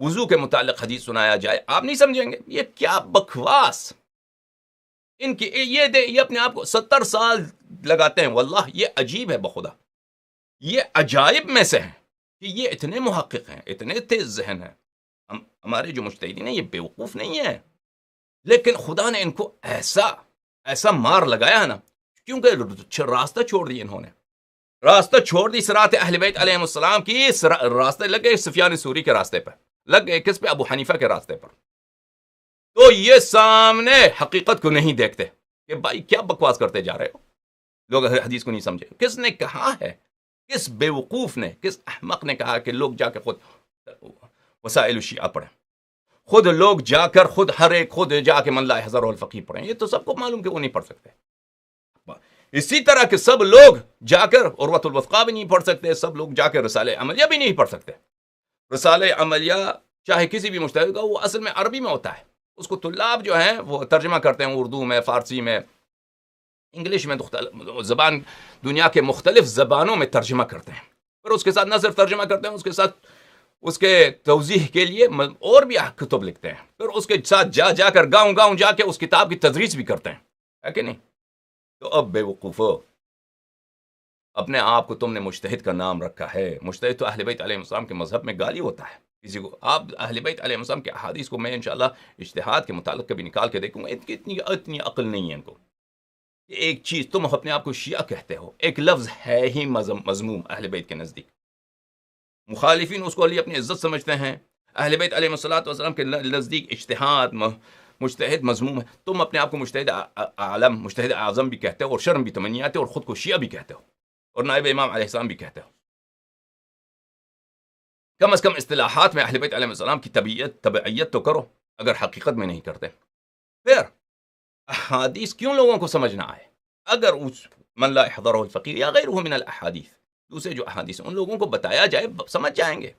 وضو کے متعلق حدیث سنایا جائے، آپ نہیں سمجھیں گے؟ یہ کیا بکواس ان کی، یہ اپنے آپ کو 70 سال لگاتے ہیں، واللہ یہ عجیب ہے بخدا، یہ عجائب میں سے ہیں کہ یہ اتنے محقق ہیں، اتنے تیز ذہن ہیں۔ ہمارے جو مجتہدین ہیں یہ بیوقوف نہیں ہیں، لیکن خدا نے ان کو ایسا مار لگایا ہے نا، کیونکہ راستہ چھوڑ دی انہوں نے، راستہ چھوڑ دی صراط اہل بیت علیہم السلام کی، راستے لگ گئے سفیان ثوری کے راستے پر، لگ گئے کس پہ؟ ابو حنیفہ کے راستے پر۔ تو یہ سامنے حقیقت کو نہیں دیکھتے کہ بھائی کیا بکواس کرتے جا رہے ہو، لوگ حدیث کو نہیں سمجھے۔ کس نے کہا ہے، کس بیوقوف نے، کس احمق نے کہا کہ لوگ جا کے خود وسائل الشیعہ پڑھیں، خود لوگ جا کر خود جا کے من لا يحضره الفقیہ پڑھیں؟ یہ تو سب کو معلوم کہ وہ نہیں پڑھ سکتے۔ اسی طرح کہ سب لوگ جا کر عروۃ الوثقیٰ بھی نہیں پڑھ سکتے، سب لوگ جا کے رسالہ عملیہ بھی نہیں پڑھ سکتے۔ رسالہ عملیہ چاہے کسی بھی مجتہد کا، وہ اصل میں عربی میں ہوتا ہے، اس کو طلاب جو ہیں وہ ترجمہ کرتے ہیں اردو میں، فارسی میں، انگلش میں، زبان دنیا کے مختلف زبانوں میں ترجمہ کرتے ہیں، پھر اس کے ساتھ نہ صرف ترجمہ کرتے ہیں، اس کے ساتھ اس کے توضیح کے لیے اور بھی کتب لکھتے ہیں، پھر اس کے ساتھ جا کر گاؤں جا کے اس کتاب کی تدریس بھی کرتے ہیں، ہے کہ نہیں؟ تو اب بے وقوفو، اپنے آپ کو تم نے مجتہد کا نام رکھا ہے۔ مجتہد تو اہل بیت علیہ السلام کے مذہب میں گالی ہوتا ہے کسی کو۔ آپ اہل بیت علیہ السلام کے احادیث کو میں انشاءاللہ اجتہاد کے متعلق کبھی نکال کے دیکھوں گا، اتنی عقل نہیں ہے ان کو۔ ایک چیز، تم اپنے آپ کو شیعہ کہتے ہو، ایک لفظ ہے ہی مذموم اہل بیت کے نزدیک، مخالفین اس کو علی اپنی عزت سمجھتے ہیں، اہل بیت علیہ السلام کے نزدیک اجتہاد مجتہد مذموم ہے، تم اپنے آپ کو مجتہد عالم، مجتہد اعظم بھی کہتے ہو، اور شرم بھی تمنیاتے ہو، اور خود کو شیعہ بھی کہتے ہو، اور نائب امام علیہ السلام بھی کہتے ہو۔ کم از کم اصطلاحات میں اہل بیت علیہ السلام کی تبعیت تو کرو، اگر حقیقت میں نہیں کرتے۔ پھر احادیث کیوں لوگوں کو سمجھنا آئے؟ اگر من لا يحضره الفقیر یا غیرہ من الاحادیث، دوسرے جو احادیث ہیں ان لوگوں کو بتایا جائے، سمجھ جائیں گے۔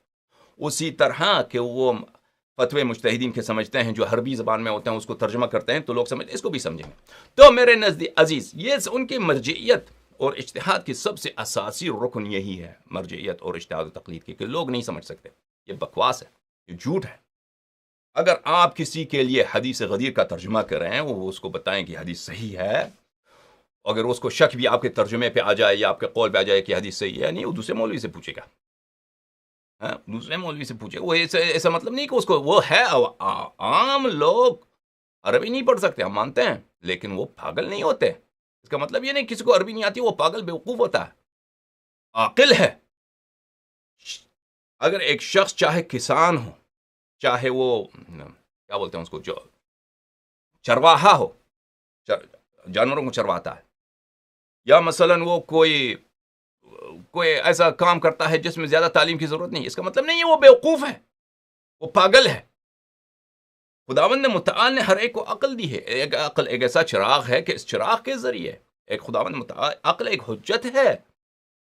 اسی طرح کہ وہ فتوے مجتہدین کے سمجھتے ہیں جو عربی زبان میں ہوتے ہیں، اس کو ترجمہ کرتے ہیں تو لوگ اس کو بھی سمجھیں گے۔ تو میرے نزدیک عزیز، یہ ان کی مرجعیت اور اجتہاد کی سب سے اساسی رکن یہی ہے، مرجعیت اور اجتہاد و تقلید کی، کہ لوگ نہیں سمجھ سکتے۔ یہ بکواس ہے، یہ جھوٹ ہے۔ اگر آپ کسی کے لیے حدیث غدیر کا ترجمہ کر رہے ہیں، وہ اس کو بتائیں کہ حدیث صحیح ہے، اگر اس کو شک بھی آپ کے ترجمے پہ آ جائے یا آپ کے قول پہ آ جائے کہ حدیث صحیح ہے، نہیں، وہ دوسرے مولوی سے پوچھے گا، دوسرے مولوی سے پوچھے۔ وہ ایسا مطلب نہیں کہ اس کو، وہ ہے عام لوگ عربی نہیں پڑھ سکتے، ہم مانتے ہیں، لیکن وہ پاگل نہیں ہوتے۔ اس کا مطلب یہ نہیں کسی کو عربی نہیں آتی وہ پاگل بیوقوف ہوتا ہے، عاقل ہے۔ اگر ایک شخص چاہے کسان ہو، چاہے وہ کیا بولتے ہیں اس کو، جو چرواہا ہو، جانوروں کو چرواتا ہے، یا مثلاً وہ کوئی ایسا کام کرتا ہے جس میں زیادہ تعلیم کی ضرورت نہیں، اس کا مطلب نہیں ہے وہ بیوقوف ہے، وہ پاگل ہے۔ خداوند متعال نے ہر ایک کو عقل دی ہے، ایک عقل ایک ایسا چراغ ہے کہ اس چراغ کے ذریعے ایک خداوند متعال عقل ایک حجت ہے.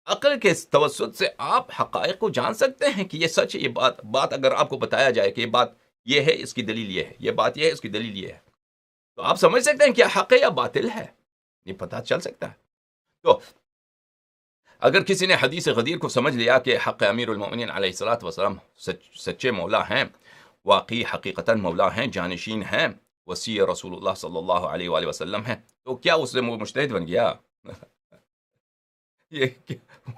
عقل کے توسط سے آپ حقائق کو جان سکتے ہیں کہ یہ سچ ہے. یہ بات اگر آپ کو بتایا جائے کہ یہ بات یہ ہے، اس کی دلیل یہ ہے، یہ بات یہ ہے، اس کی دلیل یہ ہے، تو آپ سمجھ سکتے ہیں کیا حق ہے یا باطل ہے. یہ پتہ چل سکتا ہے. تو اگر کسی نے حدیث غدیر کو سمجھ لیا کہ حق امیر المؤمنین علیہ الصلوۃ والسلام سچے مولا ہیں، واقعی حقیقتاً مولا ہیں، جانشین ہیں، وسیع رسول اللہ صلی اللہ علیہ وآلہ وسلم ہیں، تو کیا اس سے مجتہد بن گیا؟ یہ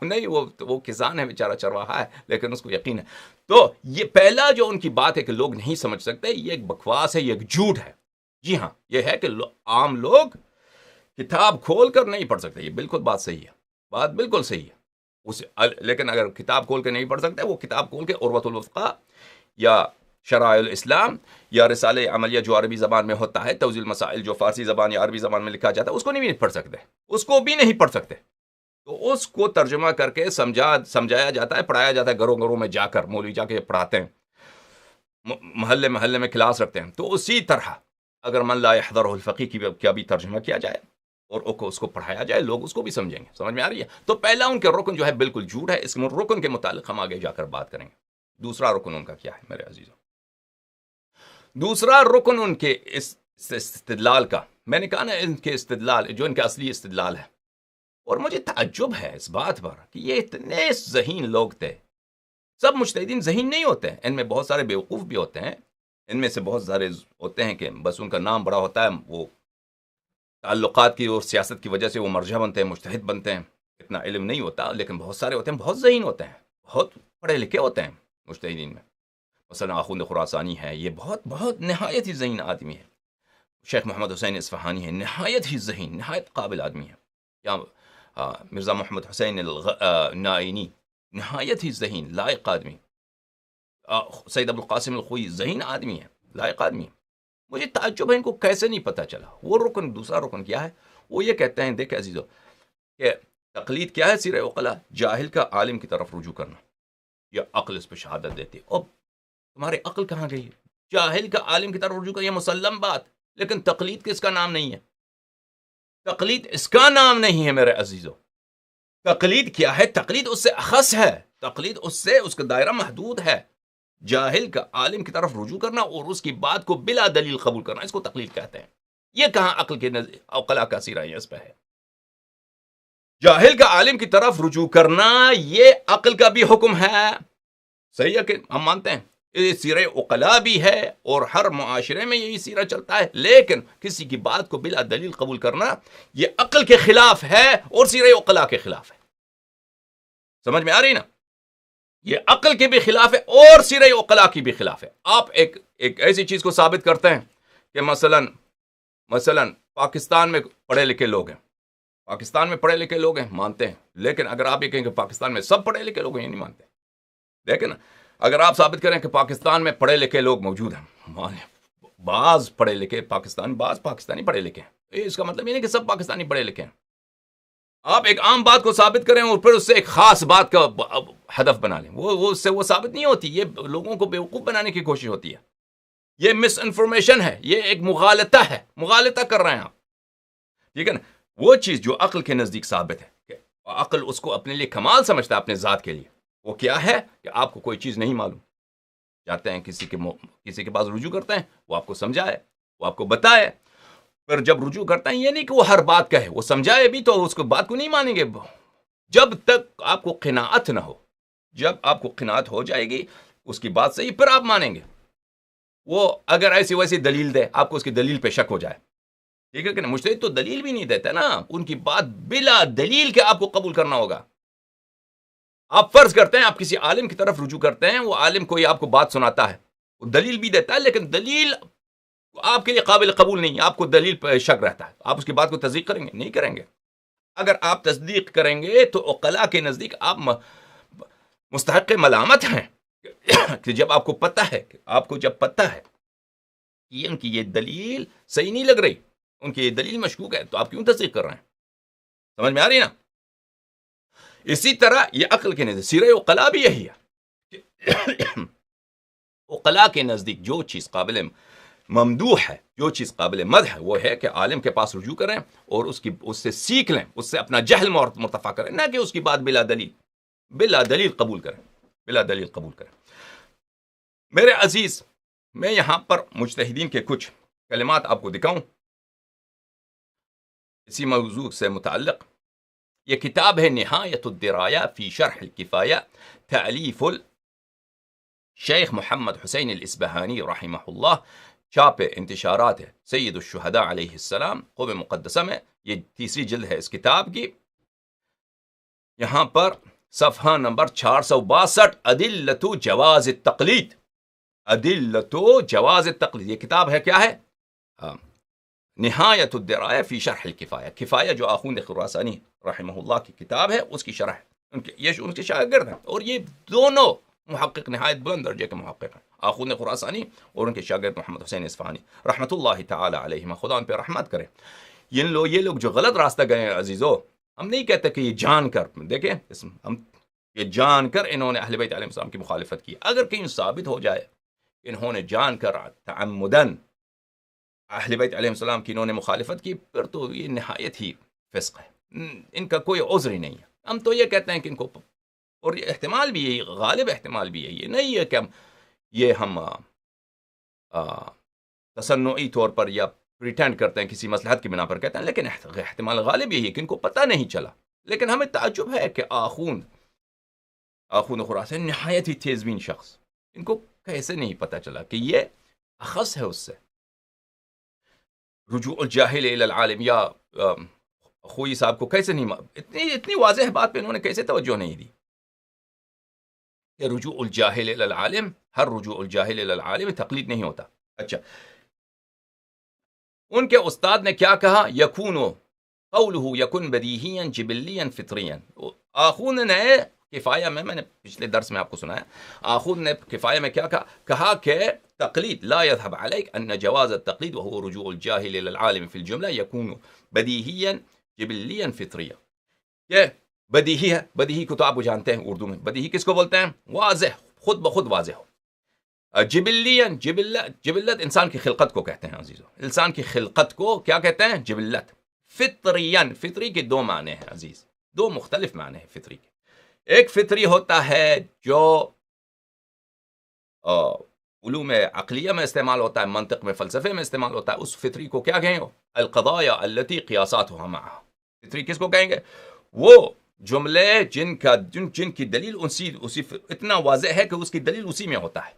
نہیں، وہ کسان ہے بیچارہ، چرواہا ہے، لیکن اس کو یقین ہے. تو یہ پہلا جو ان کی بات ہے کہ لوگ نہیں سمجھ سکتے، یہ ایک بکواس ہے، یہ ایک جھوٹ ہے. جی ہاں، یہ ہے کہ عام لوگ کتاب کھول کر نہیں پڑھ سکتے. یہ بالکل بات صحیح ہے، بات بالکل صحیح ہے. لیکن اگر کتاب کھول کے نہیں پڑھ سکتے، وہ کتاب کھول کے عروۃ الوثقی یا شرائع الاسلام یا رسالہ عملیہ جو عربی زبان میں ہوتا ہے، توضیح المسائل جو فارسی زبان یا عربی زبان میں لکھا جاتا ہے، اس کو نہیں پڑھ سکتے، اس کو بھی نہیں پڑھ سکتے. تو اس کو ترجمہ کر کے سمجھایا جاتا ہے، پڑھایا جاتا ہے، گھروں گھروں میں جا کر مولوی جا کے پڑھاتے ہیں، محلے محلے میں کلاس رکھتے ہیں. تو اسی طرح اگر من لا يحضره الفقیہ کی کیا بھی ترجمہ کیا جائے اور اس کو پڑھایا جائے، لوگ اس کو بھی سمجھیں گے. سمجھ میں آ رہی ہے؟ تو پہلا ان کے رکن جو ہے بالکل جھوٹ ہے. اس رکن کے متعلق ہم آگے جا کر بات کریں گے. دوسرا رکن ان کا کیا ہے میرے عزیزوں؟ دوسرا رکن ان کے استدلال کا، میں نے کہا نا ان کے استدلال جو ان کا اصلی استدلال ہے، اور مجھے تعجب ہے اس بات پر کہ یہ اتنے ذہین لوگ تھے. سب مجتہدین ذہین نہیں ہوتے ہیں، ان میں بہت سارے بیوقوف بھی ہوتے ہیں، ان میں سے بہت سارے ہوتے ہیں کہ بس ان کا نام بڑا ہوتا ہے، وہ تعلقات کی اور سیاست کی وجہ سے وہ مرجع بنتے ہیں، مجتہد بنتے ہیں، اتنا علم نہیں ہوتا. لیکن بہت سارے ہوتے ہیں بہت ذہین ہوتے ہیں، بہت پڑھے لکھے ہوتے ہیں مجتہدین میں. مثلا آخوند خراسانی ہے، یہ بہت بہت نہایت ہی ذہین آدمی ہے. شیخ محمد حسین اصفہانی ہے، نہایت ہی ذہین، نہایت قابل آدمی ہے. یا مرزا محمد حسین نائینی، نہایت ہی ذہین لائق آدمی. سید ابوالقاسم الخوئی، ذہین آدمی ہے، لائق آدمی ہے. مجھے تعجب ہے ان کو کیسے نہیں پتہ چلا. وہ رکن، دوسرا رکن کیا ہے؟ وہ یہ کہتے ہیں، دیکھ عزیزو، کہ تقلید کیا ہے؟ سیر عقلا، جاہل کا عالم کی طرف رجوع کرنا. یا عقل اس پہ شہادت دیتی. اب تمہاری عقل کہاں گئی؟ جاہل کا عالم کی طرف رجوع کرنا، یہ مسلم بات، لیکن تقلید کس کا نام نہیں ہے؟ تقلید اس کا نام نہیں ہے میرے عزیزو. تقلید کیا ہے؟ تقلید اس سے اخص ہے، تقلید اس کا دائرہ محدود ہے. جاہل کا عالم کی طرف رجوع کرنا اور اس کی بات کو بلا دلیل قبول کرنا، اس کو تقلید کہتے ہیں. یہ کہاں عقل کے عقلا کا سیرہ اس پہ ہے؟ جاہل کا عالم کی طرف رجوع کرنا یہ عقل کا بھی حکم ہے. صحیح ہے کہ ہم مانتے ہیں یہ سیرہ عقلا بھی ہے، اور ہر معاشرے میں یہی سیرہ چلتا ہے. لیکن کسی کی بات کو بلا دلیل قبول کرنا یہ عقل کے خلاف ہے اور سیرہ عقلا کے خلاف ہے. سمجھ میں آ رہی نا؟ یہ عقل کے بھی خلاف ہے اور سیرہ عقلا کی بھی خلاف ہے. آپ ایک ایسی چیز کو ثابت کرتے ہیں کہ مثلا پاکستان میں پڑھے لکھے لوگ ہیں، پاکستان میں پڑھے لکھے لوگ ہیں، مانتے ہیں. لیکن اگر آپ یہ کہیں کہ پاکستان میں سب پڑھے لکھے لوگ ہیں، یہ نہیں مانتے. لیکن اگر آپ ثابت کریں کہ پاکستان میں پڑھے لکھے لوگ موجود ہیں، بعض پڑھے لکھے بعض پاکستانی پڑھے لکھے ہیں، اس کا مطلب یہ نہیں کہ سب پاکستانی پڑھے لکھے ہیں. آپ ایک عام بات کو ثابت کریں اور پھر اس سے ایک خاص بات کا ہدف بنا لیں، وہ اس سے وہ ثابت نہیں ہوتی. یہ لوگوں کو بیوقوف بنانے کی کوشش ہوتی ہے. یہ مس انفارمیشن ہے، یہ ایک مغالطہ ہے، مغالطہ کر رہے ہیں آپ. ٹھیک ہے نا؟ وہ چیز جو عقل کے نزدیک ثابت ہے، کہ عقل اس کو اپنے لیے کمال سمجھتا ہے اپنے ذات کے لیے، وہ کیا ہے کہ آپ کو کوئی چیز نہیں معلوم، جاتے ہیں کسی کے پاس رجوع کرتے ہیں، وہ آپ کو سمجھائے، وہ آپ کو بتائے. پھر جب رجوع کرتے ہیں، یہ نہیں کہ وہ ہر بات کہے، وہ سمجھائے بھی تو اس کو بات کو نہیں مانیں گے جب تک آپ کو قناعت نہ ہو. جب آپ کو قناعت ہو جائے گی اس کی بات صحیح، پھر آپ مانیں گے. وہ اگر ایسی ویسی دلیل دے، آپ کو اس کی دلیل پہ شک ہو جائے، ٹھیک ہے کہ مجتہد تو دلیل بھی نہیں دیتا نا، ان کی بات بلا دلیل کے آپ کو قبول کرنا ہوگا. آپ فرض کرتے ہیں آپ کسی عالم کی طرف رجوع کرتے ہیں، وہ عالم کوئی آپ کو بات سناتا ہے، وہ دلیل بھی دیتا ہے، لیکن دلیل آپ کے لیے قابل قبول نہیں، آپ کو دلیل پہ شک رہتا ہے. آپ اس کی بات کو تصدیق کریں گے؟ نہیں کریں گے. اگر آپ تصدیق کریں گے تو عقلاء کے نزدیک آپ مستحق ملامت ہیں کہ جب آپ کو پتہ ہے کہ ان کی یہ دلیل صحیح نہیں لگ رہی، ان کی یہ دلیل مشکوک ہے، تو آپ کیوں تصدیق کر رہے ہیں؟ سمجھ میں آ رہی نا؟ اسی طرح یہ عقل کے نزدیک سیرہ عقلاء بھی یہی ہے. عقلاء کے نزدیک جو چیز قابل ممدوح ہے، جو چیز قابل مدح ہے وہ ہے کہ عالم کے پاس رجوع کریں اور اس سے سیکھ لیں، اس سے اپنا جہل مرتفع کریں، نہ کہ اس کی بات بلا دلیل قبول کریں، بلا دلیل قبول کریں۔ میرے عزیز، میں یہاں پر مجتہدین کے کچھ کلمات آپ کو دکھاؤں اسی موضوع سے متعلق۔ یہ کتاب ہے نہایت الدرایہ فی شرح الکفایہ، تألیف الشیخ محمد حسین الاسبہانی رحمہ اللہ، چاپ انتشارات ہے سید الشہداء علیہ السلام قوم مقدسہ میں، یہ تیسری جلد ہے اس کتاب کی۔ یہاں پر صفحہ نمبر 462، ادلۃ جواز التقلید، ادلۃ جواز التقلید، یہ کتاب ہے کیا ہے؟ نہایت الدرایہ فی شرح الکفایہ، کفایہ جو آخوند خراسانی رحمہ اللہ کی کتاب ہے اس کی شرح، یہ ان کے شاگرد ہیں، اور یہ دونوں محقق نہایت بلند درجے کے محقق ہیں، آخوند خراسانی اور ان کے شاگرد محمد حسین اصفہانی رحمۃ اللہ تعالی علیہم، خدا ان پہ رحمت کرے۔ یہ لوگ جو غلط راستہ گئے ہیں عزیزو، ہم نہیں کہتے کہ یہ جان کر، دیکھیں ہم یہ جان کر انہوں نے اہل بیت علیہ السلام کی مخالفت کی، اگر کہیں ثابت ہو جائے کہ انہوں نے جان کر تعمدن اہل بیت علیہ السلام کی انہوں نے مخالفت کی، پھر تو یہ نہایت ہی فسق ہے، ان کا کوئی عذر ہی نہیں ہے۔ ہم تو یہ کہتے ہیں کہ ان کو، اور یہ احتمال بھی یہی، غالب احتمال بھی یہی ہے، نہیں ہے کہ ہم تصنعی طور پر یا پریٹینڈ کرتے ہیں کسی مصلحت کی بنا پر کہتے ہیں، لیکن احتمال غالب یہی ہے کہ ان کو پتہ نہیں چلا۔ لیکن ہمیں تعجب ہے کہ آخوند خراسان نہایت ہی تیز بین شخص، ان کو کیسے نہیں پتہ چلا کہ یہ اخص ہے اس سے۔ رجوع الجاہل الی العالم، یا خوئی صاحب کو کیسے نہیں، اتنی واضح بات پہ انہوں نے کیسے توجہ نہیں دی کہ رجوع الجاہل الی العالم، ہر رجوع الجاہل الی العالم تقلید نہیں ہوتا۔ اچھا، ان کے استاد نے کیا کہا؟ یکون قولہ یکن بدیہیا جبلیا فطریا۔ آخوند نے کفایہ میں نے پچھلے درس میں آپ کو سنایا، آخوند نے کفایہ میں کیا کہا کہ تقلید لا يذهب عليك ان جواز التقلید وهو رجوع الجاهل الى العالم في الجملہ يكون بدیہیا جبلیا فطریا۔ یہ بدیہی ہے، بدیہی کو تو آپ جانتے ہیں اردو میں بدیہی کس کو بولتے ہیں؟ واضح، خود بخود واضح ہو۔ جبلین، جبلت انسان کی خلقت کو کہتے ہیں عزیزو، انسان کی خلقت کو کیا کہتے ہیں؟ جبلت۔ فطرین، فطری کے دو معنی ہیں عزیز، دو مختلف معنی ہیں فطری کے۔ ایک فطری ہوتا ہے جو علوم عقلیہ میں استعمال ہوتا ہے، منطق میں، فلسفے میں استعمال ہوتا ہے، اس فطری کو کیا کہیں گے؟ القضایا التي قیاساتها معها۔ فطری کس کو کہیں گے؟ وہ جملے جن کی دلیل اسی اتنا واضح ہے کہ اس کی دلیل اسی میں ہوتا ہے،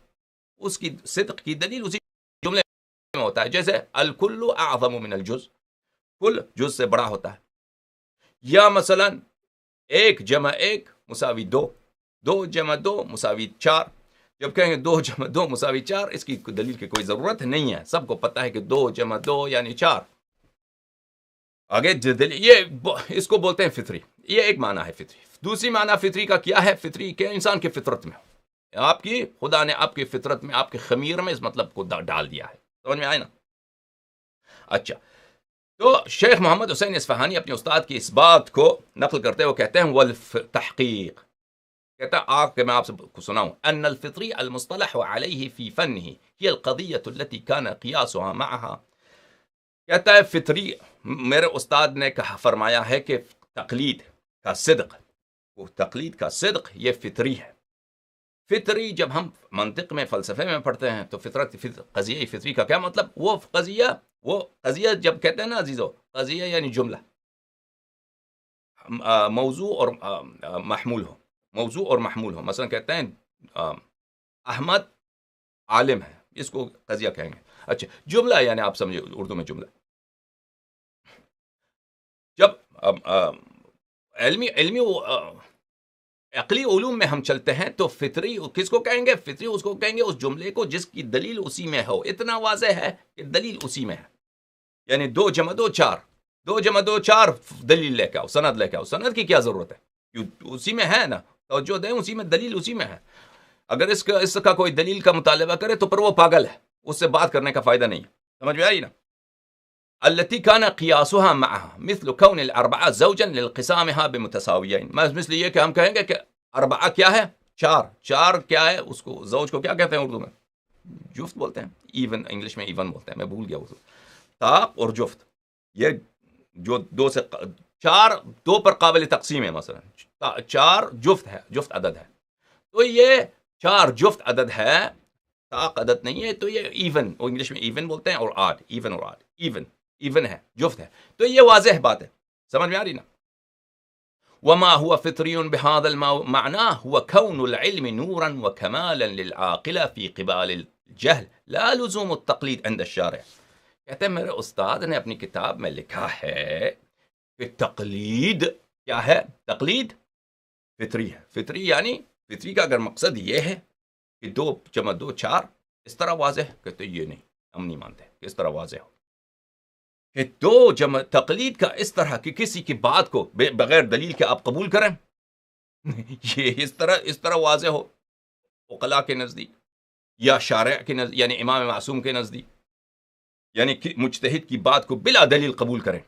اس کی صدق کی دلیل اسی جملے میں ہوتا ہے، جیسے الکل اعظم من الجز، کل جز سے بڑا ہوتا ہے، یا مثلا 1 جمع 1 مساوی 2، 2 جمع 2 مساوی 4۔ جب کہیں گے 2 جمع 2 مساوی 4، اس کی دلیل کی کوئی ضرورت نہیں ہے، سب کو پتہ ہے کہ 2 جمع 2 یعنی 4۔ آگے یہ اس کو بولتے ہیں فطری، یہ ایک معنی ہے فطری۔ دوسری معنی فطری کا کیا ہے؟ فطری کے انسان کی فطرت میں، آپ کی خدا نے آپ کی فطرت میں، آپ کے خمیر میں اس مطلب کو ڈال دیا ہے، سمجھ میں آئے نا؟ اچھا، تو شیخ محمد حسین اصفہانی اپنے استاد کی اس بات کو نقل کرتے ہوئے کہتے ہیں والتحقیق، کہتا ہے کہ میں آپ سے سناؤں، ان الفطری المصطلح علیہ فی فنہ ہی القضیۃ التي كان قیاسها معها۔ کہتا ہے فطری، میرے استاد نے فرمایا ہے کہ تقلید کا صدق، وہ تقلید کا صدق یہ فطری ہے۔ فطری جب ہم منطق میں، فلسفے میں پڑھتے ہیں تو قضیہ فطری کا کیا مطلب؟ وہ قضیہ جب کہتے ہیں نا عزیزو، قضیہ یعنی جملہ، موضوع اور محمول ہو، موضوع اور محمول ہو۔ مثلا کہتے ہیں احمد عالم ہے، اس کو قضیہ کہیں گے۔ اچھا، جملہ یعنی آپ سمجھے اردو میں جملہ، جب علمی عقلی علوم میں ہم چلتے ہیں تو فطری کس کو کہیں گے؟ فطری اس کو کہیں گے اس جملے کو جس کی دلیل اسی میں ہو، اتنا واضح ہے کہ دلیل اسی میں ہے، یعنی 2 جمع 2 4، 2 جمع 2 4 دلیل لے کے آؤ، سند لے کے آؤ، سند کی کیا ضرورت ہے؟ اسی میں ہے نا، توجہ دیں، اسی میں دلیل اسی میں ہے۔ اگر اس کا کوئی دلیل کا مطالبہ کرے تو پر وہ پاگل ہے، اس سے بات کرنے کا فائدہ نہیں، سمجھ میں آئی نا؟ التي كان قياسها معها مثل كون الاربعه زوجا للقسامها بمتساويين، مثل یہ کہ ہم کہیں گے کہ اربعہ کیا ہے؟ 4 کیا ہے؟ اس کو زوج کو کیا کہتے ہیں اردو میں؟ جفت بولتے ہیں، ایون انگلش میں ایون بولتے ہیں، میں بھول گیا وہ طاق اور جفت، یہ جو دو سے چار، دو پر قابل تقسیم ہے، مثلا چار جفت ہے، جفت عدد ہے، تو یہ چار جفت عدد ہے، طاق عدد نہیں ہے، تو یہ ایون، وہ انگلش میں ایون بولتے ہیں، اور آڈ، ایون اور آڈ، ایون ایون ہے، جفت ہے، تو یہ واضح بات ہے، سمجھ میں آ رہی نا؟ وما هو فطري بهذا المعنى هو كون العلم نورا وكمالا للعاقلة في قبال الجهل لا لزوم التقليد عند الشارع. کہتے ہیں میرے استاد نے اپنی کتاب میں لکھا ہے کہ تقلید کیا ہے؟ تقلید فطری ہے. فطری یعنی فطری کا اگر مقصد یہ ہے کہ 2 جمع 2 4 اس طرح واضح، کہتے یہ نہیں، ہم نہیں مانتے کہ اس طرح واضح ہو، کہ 2 جمع تقلید کا اس طرح کہ کسی کی بات کو بغیر دلیل کے آپ قبول کریں، یہ اس طرح واضح ہو عقلاء کے نزدیک یا شارع کے نزدیک، یعنی امام معصوم کے نزدیک، یعنی مجتہد کی بات کو بلا دلیل قبول کریں،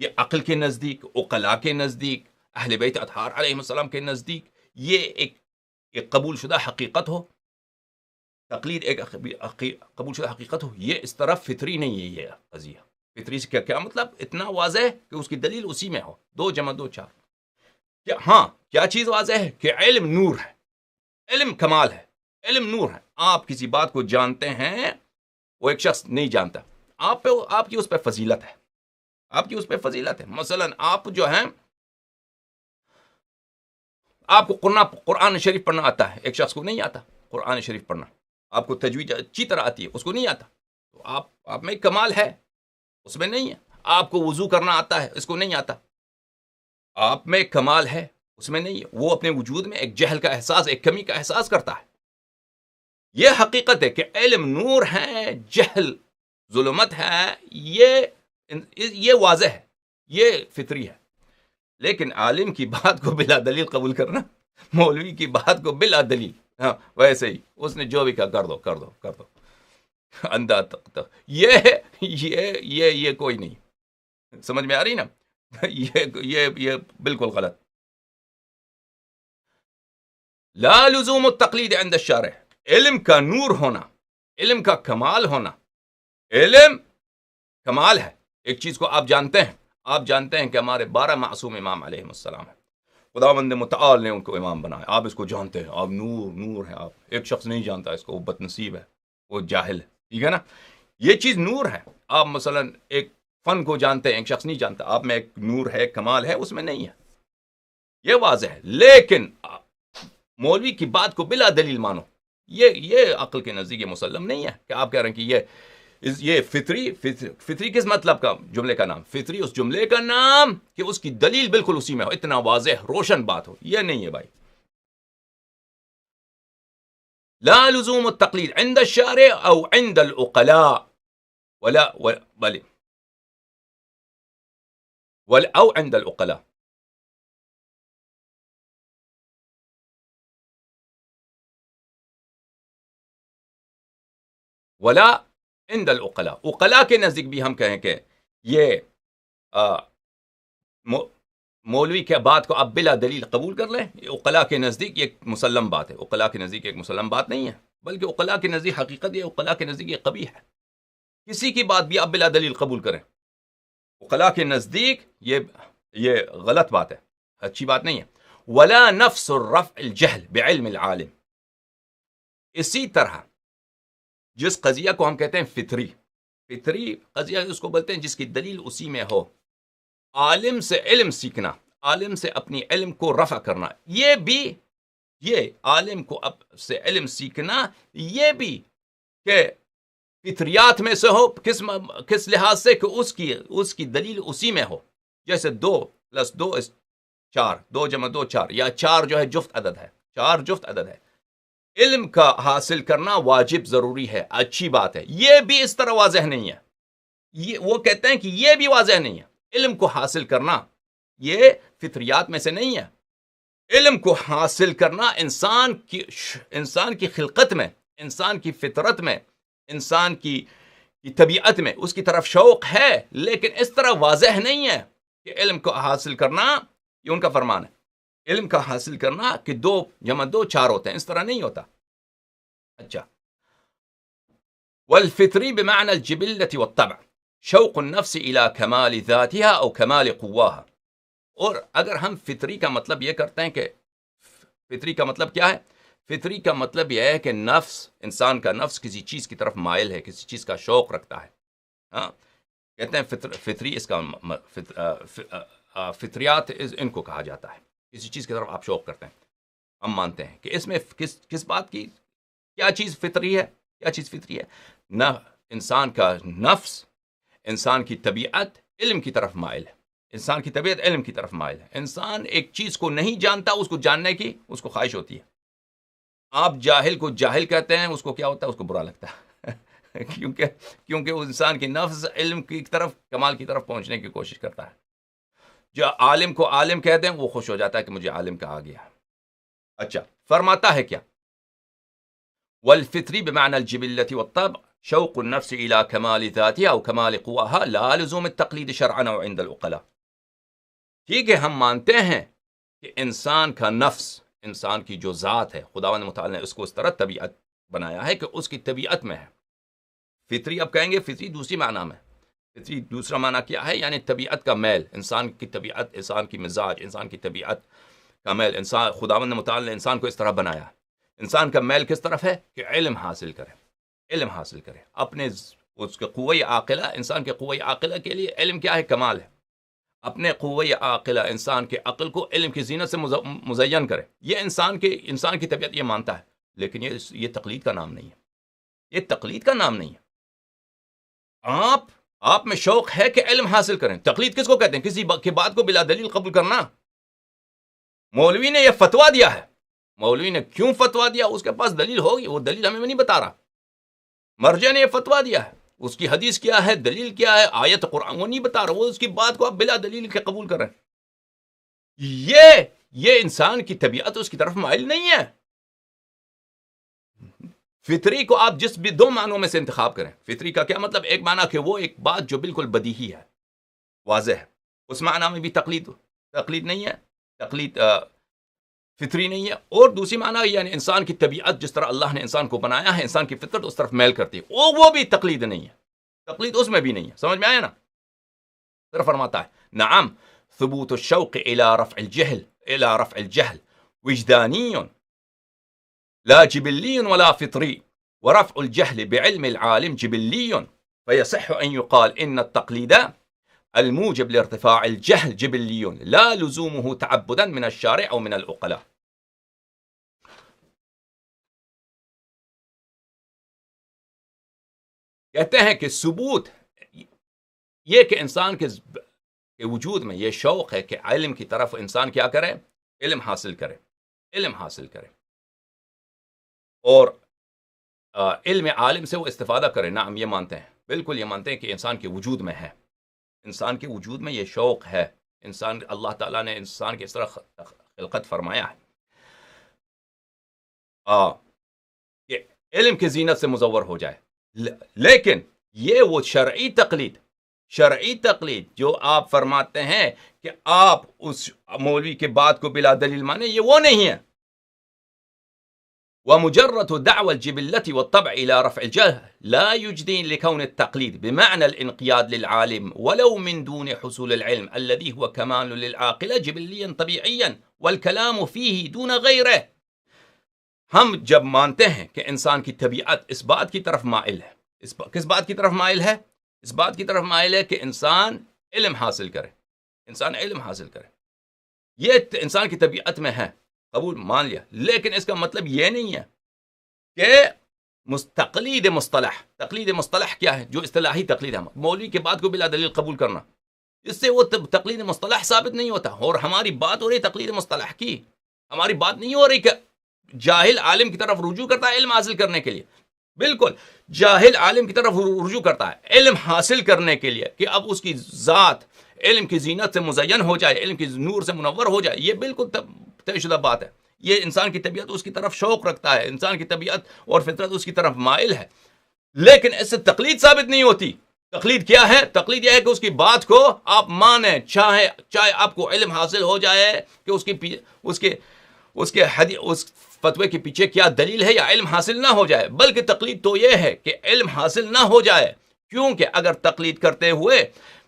یہ عقل کے نزدیک، عقلاء کے نزدیک، اہل بیت اطہار علیہ السلام کے نزدیک یہ ایک قبول شدہ حقیقت ہو، تقلید ایک قبول شدہ حقیقت ہو، یہ اس طرح فطری نہیں ہے. یہ قضیہ فطری سے کیا مطلب؟ اتنا واضح کہ اس کی دلیل اسی میں ہو، 2 جمع 2 4. ہاں کیا چیز واضح ہے؟ کہ علم نور ہے، علم کمال ہے، علم نور ہے. آپ کسی بات کو جانتے ہیں، وہ ایک شخص نہیں جانتا، آپ کی اس پہ فضیلت ہے، آپ کی اس پہ فضیلت ہے. مثلا آپ جو ہیں، آپ کو قرآن شریف پڑھنا آتا ہے، ایک شخص کو نہیں آتا قرآن شریف پڑھنا، آپ کو تجوید اچھی طرح آتی ہے، اس کو نہیں آتا، تو آپ میں کمال ہے، اس میں نہیں ہے. آپ کو وضو کرنا آتا ہے، اس کو نہیں آتا، آپ میں کمال ہے، اس میں نہیں ہے. وہ اپنے وجود میں ایک جہل کا احساس، ایک کمی کا احساس کرتا ہے. یہ حقیقت ہے کہ علم نور ہے، جہل ظلمت ہے، یہ واضح ہے، یہ فطری ہے. لیکن عالم کی بات کو بلا دلیل قبول کرنا، مولوی کی بات کو بلا دلیل، ہاں ویسے ہی اس نے جو بھی کہا کر دو اندھا تک، یہ کوئی نہیں. سمجھ میں آ رہی نا؟ یہ بالکل غلط. لا لزوم التقلید عند الشارع، علم کا نور ہونا، علم کا کمال ہونا، علم کمال ہے. ایک چیز کو آپ جانتے ہیں کہ ہمارے 12 معصوم امام علیہ السلام ہیں، خداوند متعال نے ان کو امام بنایا، آپ اس کو جانتے ہیں، آپ نور ہے. آپ ایک شخص نہیں جانتا اس کو، وہ بد نصیب ہے، وہ جاہل ہے، ٹھیک ہے نا؟ یہ چیز نور ہے. آپ مثلا ایک فن کو جانتے ہیں، ایک شخص نہیں جانتا، آپ میں ایک نور ہے، کمال ہے، اس میں نہیں ہے، یہ واضح ہے. لیکن مولوی کی بات کو بلا دلیل مانو، یہ عقل کے نزدیک یہ مسلم نہیں ہے. کہ آپ کہہ رہے ہیں کہ یہ فطری کس مطلب کا جملے کا نام؟ فطری اس جملے کا نام کہ اس کی دلیل بالکل اسی میں ہو، اتنا واضح روشن بات ہو، یہ نہیں ہے بھائی. لا لزوم التقلید عند الشارع او عند العقلاء او عند العقلاء. ولا عند العقلاء، عقلاء کے نزدیک بھی ہم کہیں کہ یہ مولوی کے بات کو آپ بلا دلیل قبول کر لیں، عقلاء کے نزدیک یہ ایک مسلم بات ہے. عقلاء کے نزدیک ایک مسلم بات نہیں ہے، بلکہ عقلاء کے نزدیک حقیقت، یہ عقلاء کے نزدیک یہ قبیح ہے. کسی کی بات بھی آپ بلا دلیل قبول کریں، عقلاء کے نزدیک یہ غلط بات ہے، اچھی بات نہیں ہے. ولا نفس الرفع الجہل بعلم العالم. اسی طرح جس قضیہ کو ہم کہتے ہیں فطری قضیہ، اس کو بولتے ہیں جس کی دلیل اسی میں ہو. عالم سے علم سیکھنا، عالم سے اپنی علم کو رفع کرنا، یہ عالم کو سے علم سیکھنا، یہ بھی کہ فطریات میں سے ہو. کس لحاظ سے؟ کہ اس کی دلیل اسی میں ہو. جیسے 2 + 2 = 4، 2 جمع 2 4، یا 4 جو ہے جفت عدد ہے، 4 جفت عدد ہے. علم کا حاصل کرنا واجب ضروری ہے، اچھی بات ہے. یہ بھی اس طرح واضح نہیں ہے. وہ کہتے ہیں کہ یہ بھی واضح نہیں ہے. علم کو حاصل کرنا یہ فطریات میں سے نہیں ہے. علم کو حاصل کرنا انسان کی خلقت میں، انسان کی فطرت میں، انسان کی طبیعت میں اس کی طرف شوق ہے، لیکن اس طرح واضح نہیں ہے کہ علم کو حاصل کرنا، یہ ان کا فرمان ہے، علم کا حاصل کرنا کہ 2 جمع 2 4 ہوتے ہیں، اس طرح نہیں ہوتا. اچھا، والفطری بمعنى الجبلة والطبع شوق النفس الى کمال ذاتها او کمال قواها. اور اگر ہم فطری کا مطلب یہ کرتے ہیں کہ فطری کا مطلب کیا ہے؟ فطری کا مطلب یہ ہے کہ نفس، انسان کا نفس کسی چیز کی طرف مائل ہے، کسی چیز کا شوق رکھتا ہے. ہاں کہتے ہیں فطری، اس کا فطریات ان کو کہا جاتا ہے. کسی چیز کی طرف آپ شوق کرتے ہیں. ہم مانتے ہیں کہ اس میں کس بات کی کیا چیز فطری ہے؟ کیا چیز فطری ہے؟ نہ انسان کا نفس، انسان کی طبیعت علم کی طرف مائل ہے. انسان کی طبیعت علم کی طرف مائل ہے. انسان ایک چیز کو نہیں جانتا، اس کو جاننے کی اس کو خواہش ہوتی ہے. آپ جاہل کو جاہل کہتے ہیں، اس کو کیا ہوتا ہے؟ اس کو برا لگتا ہے کیونکہ وہ انسان کی نفس علم کی طرف، کمال کی طرف پہنچنے کی کوشش کرتا ہے. جو عالم کو عالم کہتے ہیں وہ خوش ہو جاتا ہے کہ مجھے عالم کہا گیا. اچھا، فرماتا ہے کیا؟ والفطری بمعنى الجبلة والطبع شوق النفس الى كمال ذاتها او كمال قواها لا لزوم التقليد شرعا او عند العقلاء. ٹھیک ہے، ہم مانتے ہیں کہ انسان کا نفس، انسان کی جو ذات ہے، خداوند متعال نے اس کو اس طرح طبیعت بنایا ہے کہ اس کی طبیعت میں ہے. فطری اب کہیں گے، فطری دوسری معنی میں. فطری دوسرا معنی کیا ہے؟ یعنی طبیعت کا میل، انسان کی طبیعت، انسان کی مزاج، انسان کی طبیعت کا میل. انسان، خداوند متعال نے انسان کو اس طرح بنایا. انسان کا میل کس طرف ہے؟ کہ علم حاصل کرے، علم حاصل کرے. اپنے اس کے قوہ عاقلہ، انسان کے قوہ عاقلہ کے لیے علم کیا ہے؟ کمال ہے. اپنے قوہ عاقلہ، انسان کے عقل کو علم کی زینت سے مزین کرے. یہ انسان کی طبیعت یہ مانتا ہے. لیکن یہ تقلید کا نام نہیں ہے. یہ تقلید کا نام نہیں ہے. آپ میں شوق ہے کہ علم حاصل کریں. تقلید کس کو کہتے ہیں؟ کسی کی بات کو بلا دلیل قبول کرنا. مولوی نے یہ فتویٰ دیا ہے. مولوی نے کیوں فتویٰ دیا؟ اس کے پاس دلیل ہوگی. وہ دلیل ہمیں نہیں بتا رہا. مرجع نے یہ فتویٰ دیا ہے، اس کی حدیث کیا ہے، دلیل کیا ہے، آیت قرآن، وہ نہیں بتا رہا. وہ اس کی بات کو آپ بلا دلیل کے قبول کر رہے ہیں. یہ انسان کی طبیعت اس کی طرف مائل نہیں ہے. فطری کو آپ جس بھی دو معنوں میں سے انتخاب کریں. فطری کا کیا مطلب؟ ایک معنی کہ وہ ایک بات جو بالکل بدیہی ہے، واضح ہے، اس معنی میں بھی تقلید نہیں ہے، تقلید فطری نہیں ہے. اور دوسری معنی یعنی انسان کی طبیعت، جس طرح اللہ نے انسان کو بنایا ہے، انسان کی فطرت اس طرف میل کرتی ہے، وہ بھی تقلید نہیں ہے. تقلید اس میں بھی نہیں ہے. سمجھ میں آیا نا؟ پھر فرماتا ہے نعم ثبوت الشوق الى رفع الجهل وجداني لا جبلي ولا فطري ورفع الجهل بعلم العالم جبلي فيصح ان يقال ان التقليد الموجب لارتفاع الجهل جبلي لا لزومه تعبدا من الشارع او من العقلاء. کہتے ہیں کہ ثبوت یہ کہ انسان کے وجود میں یہ شوق ہے کہ علم کی طرف انسان کیا کرے؟ علم حاصل کرے، علم حاصل کرے، اور علم عالم سے وہ استفادہ کرے. نعم، یہ مانتے ہیں، بالکل یہ مانتے ہیں کہ انسان کے وجود میں ہے، انسان کے وجود میں یہ شوق ہے. انسان، اللہ تعالیٰ نے انسان کی اس طرح خلقت فرمایا ہے کہ علم کی زینت سے مزور ہو جائے. لیکن یہ وہ شرعی تقلید جو آپ فرماتے ہیں کہ آپ اس مولوی کے بات کو بلا دلیل مانے، یہ وہ نہیں ہے. ومجرد دعوى الجبلة والطبع إلى رفع الجهل لا يجدي لكون التقليد بمعنى الانقياد للعالم ولو من دون حصول العلم الذي هو كمال للعاقل جبليا طبيعيا والكلام فيه دون غيره. ہم جب مانتے ہیں کہ انسان کی طبیعت اس بات کی طرف مائل ہے، کس بات کی طرف مائل ہے؟ اس بات کی طرف مائل ہے کہ انسان علم حاصل کرے، انسان علم حاصل کرے. یہ انسان کی طبیعت میں ہے، قبول مان لیا. لیکن اس کا مطلب یہ نہیں ہے کہ تقلید مصطلح کیا ہے؟ جو اصطلاحی تقلید ہے، مولوی کے بات کو بلا دلیل قبول کرنا، اس سے وہ تقلید مصطلح ثابت نہیں ہوتا. اور ہماری بات ہو رہی تقلید مصطلح کی، ہماری بات نہیں ہو رہی کہ جاہل عالم کی طرف رجوع کرتا ہے علم حاصل کرنے کے لیے. بالکل جاہل عالم کی طرف رجوع کرتا ہے علم حاصل کرنے کے لیے کہ اب اس کی ذات علم کی زینت سے مزین ہو جائے، علم کی نور سے منور ہو جائے. یہ بالکل طے شدہ بات ہے. یہ انسان کی طبیعت اس کی طرف شوق رکھتا ہے، انسان کی طبیعت اور فطرت اس کی طرف مائل ہے. لیکن اس سے تقلید ثابت نہیں ہوتی. تقلید کیا ہے؟ تقلید یہ ہے کہ اس کی بات کو آپ مانیں، چاہے آپ کو علم حاصل ہو جائے کہ اس فتوے کے پیچھے کیا دلیل ہے یا علم حاصل نہ ہو جائے، بلکہ تقلید تو یہ ہے کہ علم حاصل نہ ہو جائے، کیونکہ اگر تقلید کرتے ہوئے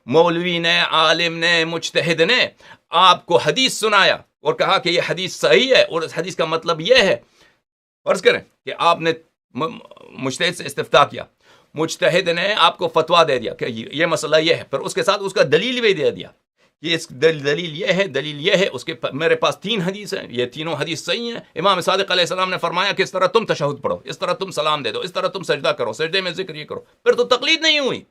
مولوی نے، عالم نے، مجتہد نے آپ کو حدیث سنایا اور کہا کہ یہ حدیث صحیح ہے اور اس حدیث کا مطلب یہ ہے، فرض کریں کہ آپ نے مجتہد سے استفتاء کیا، مجتہد نے آپ کو فتویٰ دے دیا کہ یہ مسئلہ یہ ہے، پھر اس کے ساتھ اس کا دلیل بھی دے دیا کہ اس دلیل یہ ہے، دلیل یہ ہے، اس کے میرے پاس 3 حدیث ہیں، یہ تینوں حدیث صحیح ہیں، امام صادق علیہ السلام نے فرمایا کہ اس طرح تم تشہد پڑھو، اس طرح تم سلام دے دو، اس طرح تم سجدہ کرو، سجدے میں ذکر یہ کرو، پھر تو تقلید نہیں ہوئی۔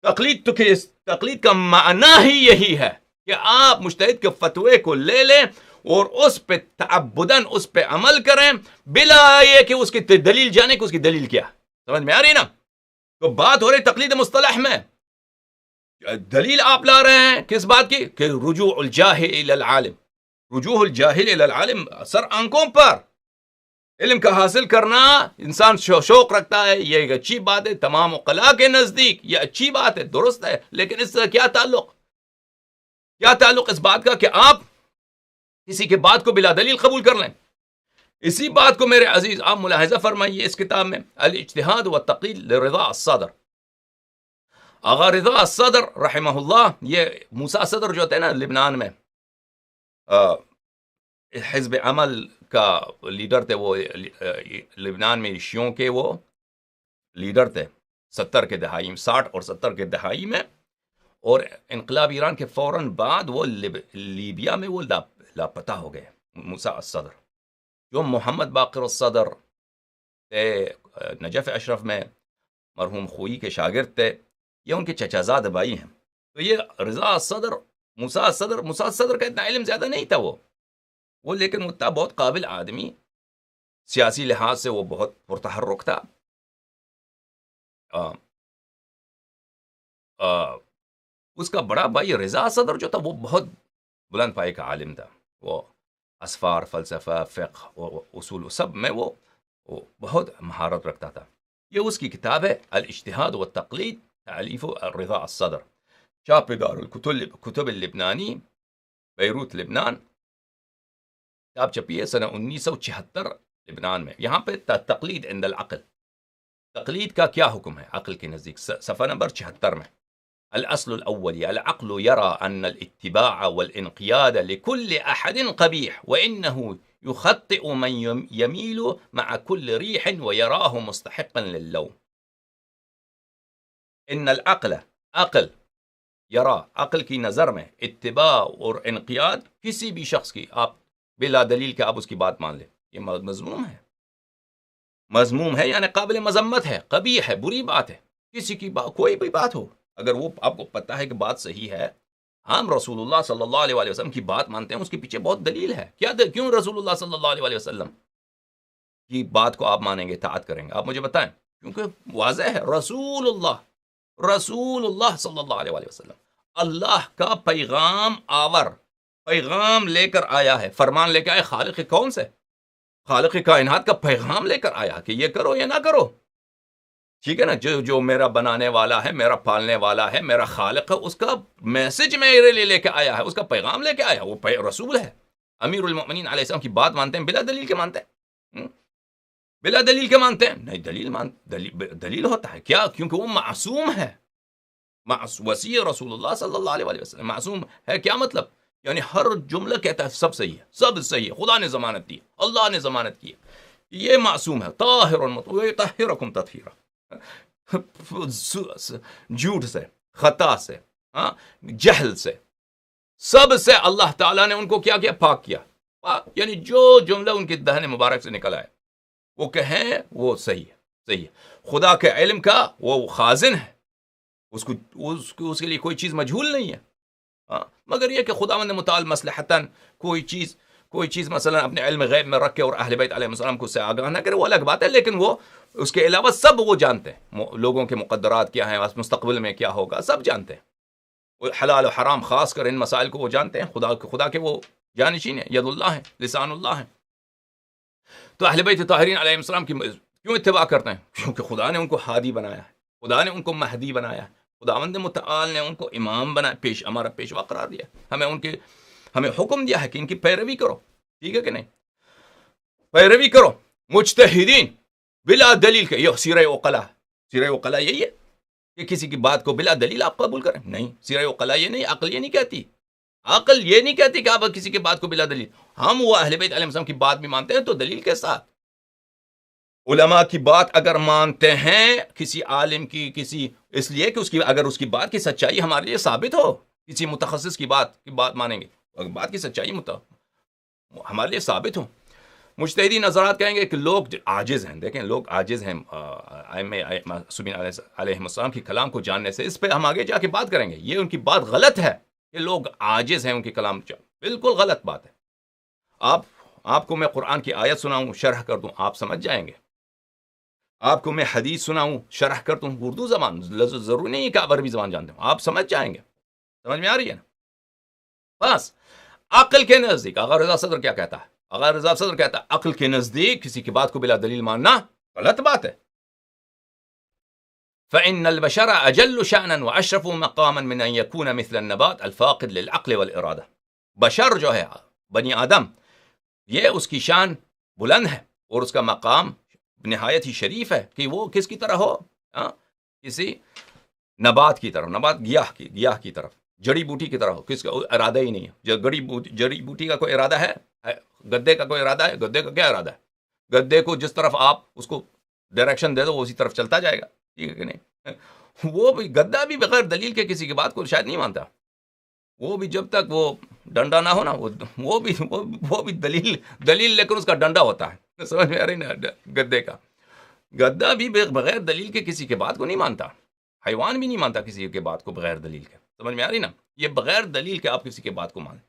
تقلید کا معنی ہی یہی ہے کہ آپ مجتہد کے فتوے کو لے لیں اور اس پہ تعبداً اس پہ عمل کریں، بلا یہ کہ اس کی دلیل جانے کہ اس کی دلیل کیا۔ سمجھ میں آ رہی نا؟ تو بات ہو رہی تقلید مصطلح میں، دلیل آپ لا رہے ہیں کس بات کی؟ کہ رجوع الجاہل الی العالم، رجوع الجاہل الی العالم، سر آنکھوں پر علم کا حاصل کرنا انسان شوق رکھتا ہے، یہ ایک اچھی بات ہے، تمام عقلاء کے نزدیک یہ اچھی بات ہے، درست ہے، لیکن اس سے کیا تعلق اس بات کا کہ آپ کسی کے بات کو بلا دلیل قبول کر لیں؟ اسی بات کو میرے عزیز آپ ملاحظہ فرمائیے اس کتاب میں الاجتہاد والتقلید لرضا الصدر، آغا رضا الصدر رحمہ اللہ، یہ موسیٰ صدر جو تھے نا لبنان میں حزب عمل کا لیڈر تھے، وہ لبنان میں شیعوں کے وہ لیڈر تھے 60 کے دہائی میں، 60 اور 70 کے دہائی میں، اور انقلاب ایران کے فوراً بعد وہ لیبیا میں وہ لاپتہ ہو گئے۔ موسیٰ الصدر جو محمد باقر الصدر تھے، نجف اشرف میں مرحوم خوئی کے شاگرد تھے، یہ ان کے چچا زاد بھائی ہیں۔ تو یہ رضا الصدر، موسیٰ الصدر کا اتنا علم زیادہ نہیں تھا وہ لیکن وہ تھا بہت قابل آدمی، سیاسی لحاظ سے وہ بہت پرتحرک تھا۔ اس کا بڑا بھائی رضا صدر جو تھا وہ بہت بلند پائے کا عالم تھا، وہ اسفار، فلسفہ، فقہ اور اصول سب میں وہ بہت مہارت رکھتا تھا۔ یہ اس کی کتاب ہے الاجتہاد والتقلید، تالیف رضا الصدر، چاپ دار الکتب اللبنانی، بیروت لبنان، کتاب چھپی ہے سنہ 1976 لبنان میں۔ یہاں پہ تقلید عند العقل، تقلید کا کیا حکم ہے عقل کے نزدیک، صفحہ نمبر 76 میں، الاصل الاول العقل يرى ان الاتباع والانقياد لكل احد قبيح وانه يخطئ من يميل مع كل ريح ويراه مستحقا للوم۔ ان العقل، عقل، عقل کی نظر میں اتباع اور انقیاد کسی بھی شخص کی، آپ بلا دلیل کہ آپ اس کی بات مان لیں، یہ مذموم ہے یعنی قابل مذمت ہے، قبیح ہے، بری بات ہے۔ کسی کی بات، کوئی بھی بات ہو، اگر وہ آپ کو پتہ ہے کہ بات صحیح ہے، ہم رسول اللہ صلی اللہ علیہ وسلم کی بات مانتے ہیں، اس کے پیچھے بہت دلیل ہے، کیوں رسول اللہ صلی اللہ علیہ وسلم کی بات کو آپ مانیں گے، اطاعت کریں گے؟ آپ مجھے بتائیں، کیونکہ واضح ہے، رسول اللہ صلی اللہ علیہ وسلم اللہ کا پیغام آور، پیغام لے کر آیا ہے، فرمان لے کے آئے خالق کون سے؟ خالق کائنات کا پیغام لے کر آیا کہ یہ کرو یا نہ کرو، ٹھیک ہے نا؟ جو میرا بنانے والا ہے، میرا پالنے والا ہے، میرا خالق ہے، اس کا میسج میرے لیے لے کے آیا ہے، اس کا پیغام لے کے آیا، وہ رسول ہے۔ امیر المؤمنین علیہ السلام کی بات مانتے ہیں بلا دلیل کے مانتے ہیں؟ بلا دلیل کے مانتے ہیں؟ نہیں، دلیل ہوتا ہے کیا؟ کیونکہ وہ معصوم ہے، وسیع رسول اللہ صلی اللہ علیہ وسلم معصوم ہے۔ کیا مطلب؟ یعنی ہر جملہ کہتا ہے سب صحیح ہے، سب صحیح ہے، خدا نے ضمانت دی، اللہ نے ضمانت کی، یہ معصوم ہے، طاہر طاہرکم تطہیرا، جھوٹ سے، خطا سے، جہل سے، سب سے اللہ تعالیٰ نے ان کو کیا کیا؟ پاک کیا۔ یعنی جو جملہ ان کی دہن مبارک سے نکل آئے وہ کہیں وہ صحیح ہے۔ خدا کے علم کا وہ خازن ہے، اس کے لیے کوئی چیز مجہول نہیں ہے، مگر یہ کہ خداوند متعال مصلحتاً کوئی چیز مثلا اپنے علم غیب میں رکھ کے اور اہل بیت علیہ السلام کو اس سے آگاہ نہ کرے، وہ الگ بات ہے، لیکن وہ اس کے علاوہ سب وہ جانتے ہیں، لوگوں کے مقدرات کیا ہیں، مستقبل میں کیا ہوگا، سب جانتے ہیں، حلال و حرام خاص کر ان مسائل کو وہ جانتے ہیں، خدا کے وہ جانشین ہیں، ید اللہ ہیں، لسان اللہ ہیں۔ تو اہل بیت طاہرین علیہ السلام کی کیوں اتباع کرتے ہیں؟ کیونکہ خدا نے ان کو ہادی بنایا ہے، خدا نے ان کو مہدی بنایا ہے، خداوند متعال نے ان کو امام بنا، ہمارا پیشوا قرار دیا، ہمیں حکم دیا ہے کہ ان کی پیروی کرو، ٹھیک ہے کہ نہیں؟ پیروی کرو مجتہدین بلا دلیل کے. یہ سیرہ عقلاء یہی ہے کہ کسی کی بات کو بلا دلیل آپ قبول کریں. نہیں، سیرہ عقلاء یہ نہیں، عقل یہ نہیں کہتی. عقل یہ نہیں کہتی کہ آپ کسی کی بات کو بلا دلیل. ہم وہ اہل بیت علیہ السلام کی بات بھی مانتے ہیں تو دلیل کے ساتھ. علماء کی بات اگر مانتے ہیں کسی عالم کی، کسی اس لیے کہ اگر اس کی بات کی سچائی ہمارے لیے ثابت ہو، کسی متخصص کی بات مانیں گے، اگر بات کی سچائی ہمارے لیے ثابت ہو. مجتہدین حضرات کہیں گے کہ لوگ عاجز ہیں. دیکھیں لوگ عاجز ہیں معصومین علیہ السلام کی کلام کو جاننے سے. اس پہ ہم آگے جا کے بات کریں گے. یہ ان کی بات غلط ہے کہ لوگ عاجز ہیں ان کی کلام. بالکل غلط بات ہے. آپ کو میں قرآن کی آیت سناؤں، شرح کر دوں، آپ سمجھ جائیں گے. آپ کو میں حدیث سناؤں، شرح کر دوں، اردو زبان، ضروری نہیں کہ آپ عربی زبان جانتے ہوں، آپ سمجھ جائیں گے. سمجھ میں آ رہی ہے نا؟ بس عقل کے نزدیک آغا رضا صدر کیا کہتا ہے؟ آغا رضا صدر کہتا ہے عقل کے نزدیک کسی کی بات کو بلا دلیل ماننا غلط بات ہے. فإن البشر أجل شأنا وأشرف مقاما من أن يكون مثل النبات الفاقد للعقل والإرادة. بشر جو ہے بنی آدم، یہ اس کی شان بلند ہے اور اس کا مقام نہایت ہی شریف ہے کہ وہ کس کی طرح ہو؟ کسی نبات کی طرف، نبات گیاہ کی طرف، جڑی بوٹی کی طرح ہو. کس کا ارادہ ہی نہیں ہے. جڑی بوٹی کا کوئی ارادہ ہے؟ گدے کا کوئی ارادہ ہے؟ گدے کا کیا ارادہ ہے؟ گدے کو جس طرف آپ اس کو ڈائریکشن دے دو وہ اسی طرف چلتا جائے گا. ٹھیک ہے کہ نہیں؟ وہ بھی گدا بھی بغیر دلیل کے کسی کی بات کو شاید نہیں مانتا. وہ بھی جب تک وہ ڈنڈا نہ ہو نا، وہ بھی دلیل لے کر اس کا ڈنڈا ہوتا ہے. سمجھ میں آ رہی نا؟ گدے کا گدا بھی بغیر دلیل کے کسی کے بات کو نہیں مانتا. حیوان بھی نہیں مانتا کسی کے بات کو بغیر دلیل کے. سمجھ میں آ رہی نا؟ یہ بغیر دلیل کے آپ کسی کے بات کو مانیں.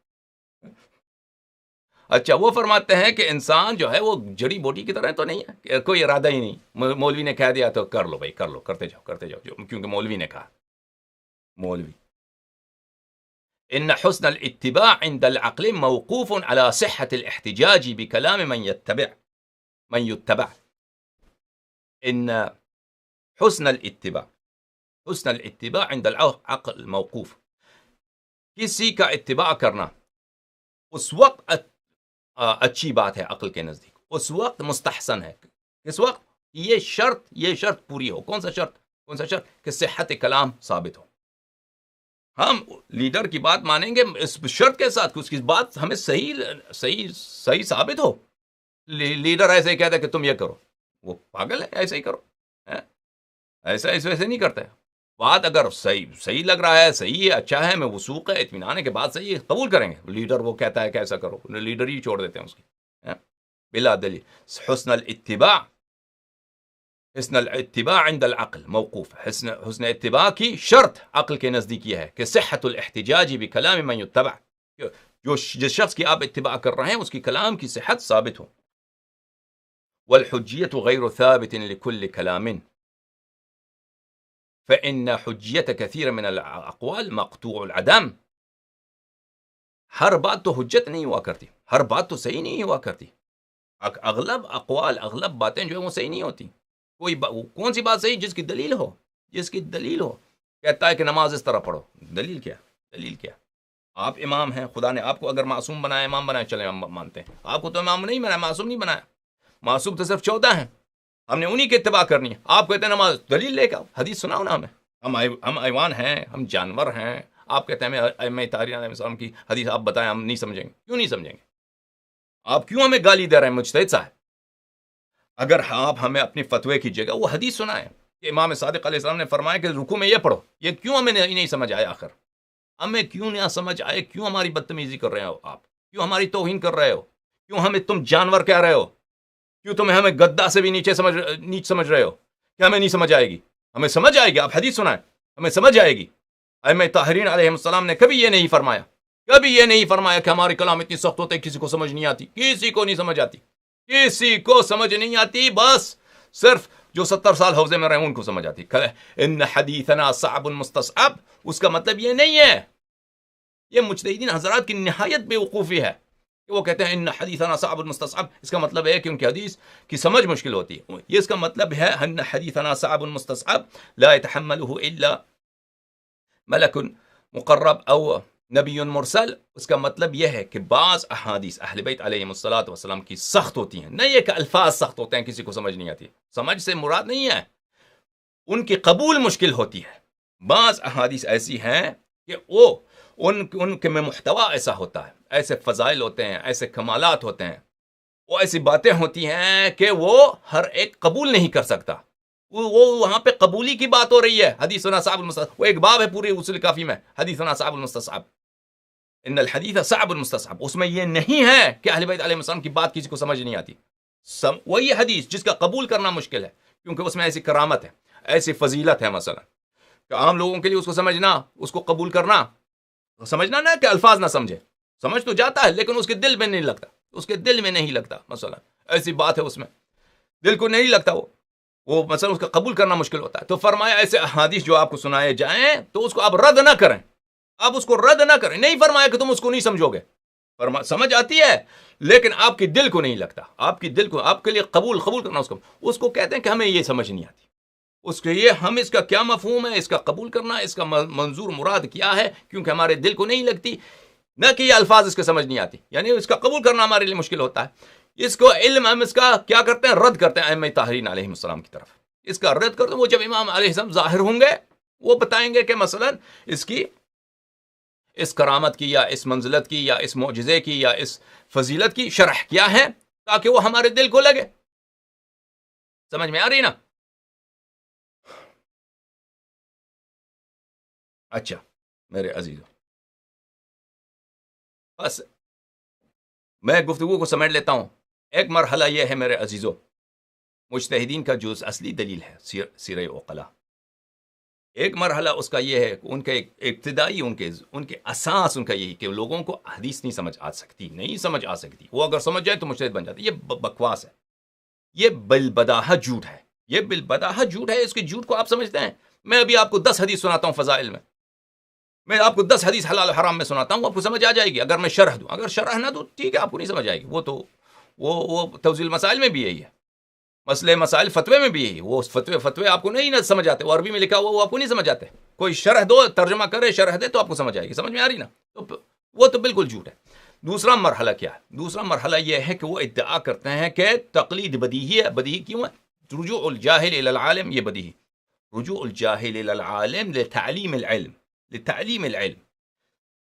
اچھا، وہ فرماتے ہیں کہ انسان جو ہے وہ جڑی بوٹی کی طرح تو نہیں ہے، کوئی ارادہ ہی نہیں. مولوی نے کہہ دیا تو کر لو بھائی، کر لو، کرتے جاؤ کیونکہ مولوی نے کہا. مولوی ان حسن الاتباع عند العقل موقوف على صحة الاحتجاج بكلام من يتبع. ان حسن الاتباع عند العقل موقوف. کسی کا اتباع کرنا اس وقت اچھی بات ہے عقل کے نزدیک، اس وقت مستحسن ہے. اس وقت یہ شرط پوری ہو. کون سا شرط؟ کہ صحت کلام ثابت ہو. ہم لیڈر کی بات مانیں گے اس شرط کے ساتھ کہ اس کی بات ہمیں صحیح ثابت ہو. لیڈر ایسے ہی کہتا ہے کہ تم یہ کرو، وہ پاگل ہے. ایسے ہی کرو، ایسے نہیں کرتا ہے. بات اگر صحیح لگ رہا ہے، صحیح ہے، اچھا ہے، میں وثوق ہے، اطمینان ہے کہ بات صحیح ہے، قبول کریں گے. لیڈر وہ کہتا ہے کہ ایسا کرو، لیڈر ہی چھوڑ دیتے ہیں اس کی بلا دلیل. حسن الاتباع عند العقل موقوف. حسن اتباع کی شرط عقل کے نزدیک یہ ہے کہ صحت الاحتجاج بکلام من یتبع، جس شخص کی آپ اتباع کر رہے ہیں اس کی کلام کی صحت ثابت ہو. والحجیت غیر ثابت لكل کلام فإن حجیت کثیر من الاقوال مقطوع العدم. ہر بات تو حجت نہیں ہوا کرتی، ہر بات تو صحیح نہیں ہوا کرتی. اغلب اقوال، اغلب باتیں جو ہیں وہ صحیح نہیں ہوتی. کون سی بات صحیح؟ جس کی دلیل ہو. کہتا ہے کہ نماز اس طرح پڑھو، دلیل کیا؟ آپ امام ہیں، خدا نے آپ کو اگر معصوم بنایا، امام بنایا، چلیں ہم مانتے ہیں. آپ کو تو امام نہیں بنایا، معصوم نہیں بنایا. معصوم تو صرف 14 ہیں، ہم نے انہی کی اتباع کرنی ہے. آپ کہتے ہیں نماز، دلیل لے کے حدیث سناؤ نا ہمیں. ہم حیوان ہیں، ہم جانور ہیں. آپ کہتے ہیں ائمہ طاہرین علیہ السلام کی حدیث آپ بتائیں، ہم نہیں سمجھیں گے. کیوں نہیں سمجھیں گے؟ آپ کیوں ہمیں گالی دے رہے ہیں مجتہد صاحب؟ اگر آپ ہمیں اپنی فتوے کی جگہ وہ حدیث سنائیں کہ امام صادق علیہ السلام نے فرمایا کہ رکوع میں یہ پڑھو. یہ کیوں ہمیں نہیں سمجھ آیا؟ آخر ہمیں کیوں نہیں سمجھ آئے؟ کیوں ہماری بدتمیزی کر رہے ہو آپ؟ کیوں ہماری توہین کر رہے ہو؟ کیوں ہمیں تم جانور کہہ رہے ہو؟ کیوں تم ہمیں گدا سے بھی نیچ سمجھ رہے ہو؟ کہ ہمیں نہیں سمجھ آئے گی؟ ہمیں سمجھ آئے گی. آپ حدیث سنائیں، ہمیں سمجھ آئے گی. ائمہ طاہرین علیہ السلام نے کبھی یہ نہیں فرمایا کہ ہماری کلام اتنی سخت ہوتے کسی کو سمجھ نہیں آتی. کسی کو سمجھ نہیں آتی. بس صرف جو 70 سال حوزے میں رہے ان کو سمجھ آتی. ان حدیثنا صعب مستصعب، اس کا مطلب یہ نہیں ہے. یہ مجتہدین حضرات کی نہایت بے وقوفی ہے کہ وہ کہتے ہیں ان حدیثنا صعب مستصعب. اس کا مطلب ہے کہ ان کی حدیث کی سمجھ مشکل ہوتی ہے. یہ اس کا مطلب ہے ان حدیثنا صعب مستصعب لا يتحمله الا ملک مقرب او نبی مرسل اس کا مطلب یہ ہے کہ بعض احادیث اہل بیت علیہم الصلوۃ والسلام کی سخت ہوتی ہیں، نہیں ہے کہ الفاظ سخت ہوتے ہیں کسی کو سمجھ نہیں آتی، سمجھ سے مراد نہیں ہے، ان کی قبول مشکل ہوتی ہے۔ بعض احادیث ایسی ہیں کہ وہ ان کے میں محتوا ایسا ہوتا ہے، ایسے فضائل ہوتے ہیں، ایسے کمالات ہوتے ہیں، وہ ایسی باتیں ہوتی ہیں کہ وہ ہر ایک قبول نہیں کر سکتا۔ وہ وہاں پہ قبولی کی بات ہو رہی ہے، حدیثنا صعب المستصعب، وہ ایک باب ہے پوری اصول کافی میں، حدیثنا صعب المستصعب، ان الحدیث صعب المستصعب، اس میں یہ نہیں ہے کہ اہل بیت علیہ السلام کی بات کسی کو سمجھ نہیں آتی، وہی حدیث جس کا قبول کرنا مشکل ہے، کیونکہ اس میں ایسی کرامت ہے، ایسی فضیلت ہے، مثلا کہ عام لوگوں کے لیے اس کو سمجھنا، اس کو قبول کرنا، سمجھنا نہ کہ الفاظ نہ سمجھے، سمجھ تو جاتا ہے لیکن اس کے دل میں نہیں لگتا، اس کے دل میں نہیں لگتا، مثلا ایسی بات ہے، اس میں دل کو نہیں لگتا، وہ مثلا اس کا قبول کرنا مشکل ہوتا ہے۔ تو فرمایا ایسے احادیث جو آپ کو سنائے جائیں تو اس کو آپ رد نہ کریں، آپ اس کو رد نہ کریں، نہیں فرمایا کہ تم اس کو نہیں سمجھو گے، سمجھ آتی ہے لیکن آپ کی دل کو نہیں لگتا، آپ کی دل کو، آپ کے لیے قبول کرنا اس کو کہتے ہیں کہ ہمیں یہ سمجھ نہیں آتی، اس کے لیے ہم اس کا کیا مفہوم ہے، اس کا قبول کرنا، اس کا منظور مراد کیا ہے، کیونکہ ہمارے دل کو نہیں لگتی، نہ کہ یہ الفاظ اس کے سمجھ نہیں آتی، یعنی اس کا قبول کرنا ہمارے لیے مشکل ہوتا ہے۔ اس کو علم ہم اس کا کیا کرتے ہیں، رد کرتے ہیں ائمہ طاہرین علیہ السلام کی طرف، اس کا رد کرتے ہیں۔ وہ جب امام علیہ السلام ظاہر ہوں گے وہ بتائیں گے کہ مثلا اس کرامت کی یا اس منزلت کی یا اس معجزے کی یا اس فضیلت کی شرح کیا ہے، تاکہ وہ ہمارے دل کو لگے۔ سمجھ میں آ رہی نا؟ اچھا میرے عزیزوں، بس میں گفتگو کو سمیٹ لیتا ہوں۔ ایک مرحلہ یہ ہے میرے عزیزوں، مجتہدین کا جو اصلی دلیل ہے سیرہ عقلاء، ایک مرحلہ اس کا یہ ہے کہ ان کے ابتدائی ان کے اساس ان کا یہی کہ لوگوں کو حدیث نہیں سمجھ آ سکتی، وہ اگر سمجھ جائے تو مجتہد بن جاتے۔ یہ بکواس ہے، یہ بالبداہت جھوٹ ہے، یہ بالبداہت جھوٹ ہے۔ اس کے جھوٹ کو آپ سمجھتے ہیں؟ میں ابھی آپ کو 10 حدیث سناتا ہوں فضائل میں آپ کو 10 حدیث حلال و حرام میں سناتا ہوں، آپ کو سمجھ آ جائے گی اگر میں شرح دوں، اگر شرح نہ دوں ٹھیک ہے آپ کو نہیں سمجھ آئے گی، وہ توضیح مسائل میں بھی یہی ہے، مسئلے مسائل فتوے میں بھی یہی، وہ فتوے آپ کو نہیں سمجھ آتے، وہ عربی میں لکھا ہوا وہ آپ کو نہیں سمجھ آتے، کوئی شرح دو، ترجمہ کرے، شرح دے تو آپ کو سمجھ آئے گی، سمجھ میں آ رہی نا؟ تو وہ تو بالکل جھوٹ ہے۔ دوسرا مرحلہ کیا ہے؟ دوسرا مرحلہ یہ ہے کہ وہ ادعا کرتے ہیں کہ تقلید بدیہی ہے۔ بدیہی کیوں ہے؟ رجوع الجاہل الی العالم، یہ بدیہی، رجوع الجاہل الی العالم لتعلیم العلم،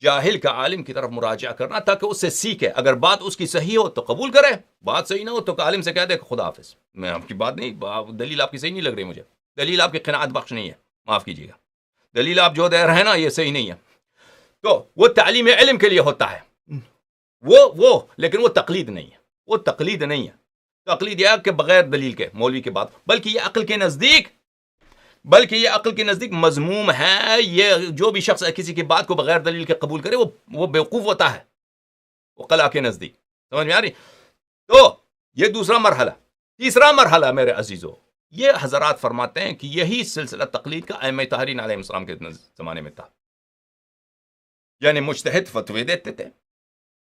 جاہل کا عالم کی طرف مراجعہ کرنا تاکہ اس سے سیکھے، اگر بات اس کی صحیح ہو تو قبول کرے، بات صحیح نہ ہو تو عالم سے کہہ دے خدا حافظ، میں آپ کی بات نہیں، دلیل آپ کی صحیح نہیں لگ رہی مجھے، دلیل آپ کی قناعت بخش نہیں ہے، معاف کیجیے گا، دلیل آپ جو دے رہے ہیں نا یہ صحیح نہیں ہے۔ تو وہ تعلیم علم کے لیے ہوتا ہے، لیکن وہ تقلید نہیں ہے، وہ تقلید نہیں ہے۔ تقلید یہ کہ بغیر دلیل کے مولوی کے بات، بلکہ یہ عقل کے نزدیک مذموم ہے۔ یہ جو بھی شخص کسی کی بات کو بغیر دلیل کے قبول کرے وہ بیوقوف ہوتا ہے، وہ قلع کے نزدیک، سمجھ میں آ رہی؟ تو یہ دوسرا مرحلہ۔ تیسرا مرحلہ میرے عزیزو، یہ حضرات فرماتے ہیں کہ یہی سلسلہ تقلید کا ائمہ طاہرین علیہ السلام کے زمانے میں تھا، یعنی مجتہد فتوے دیتے تھے،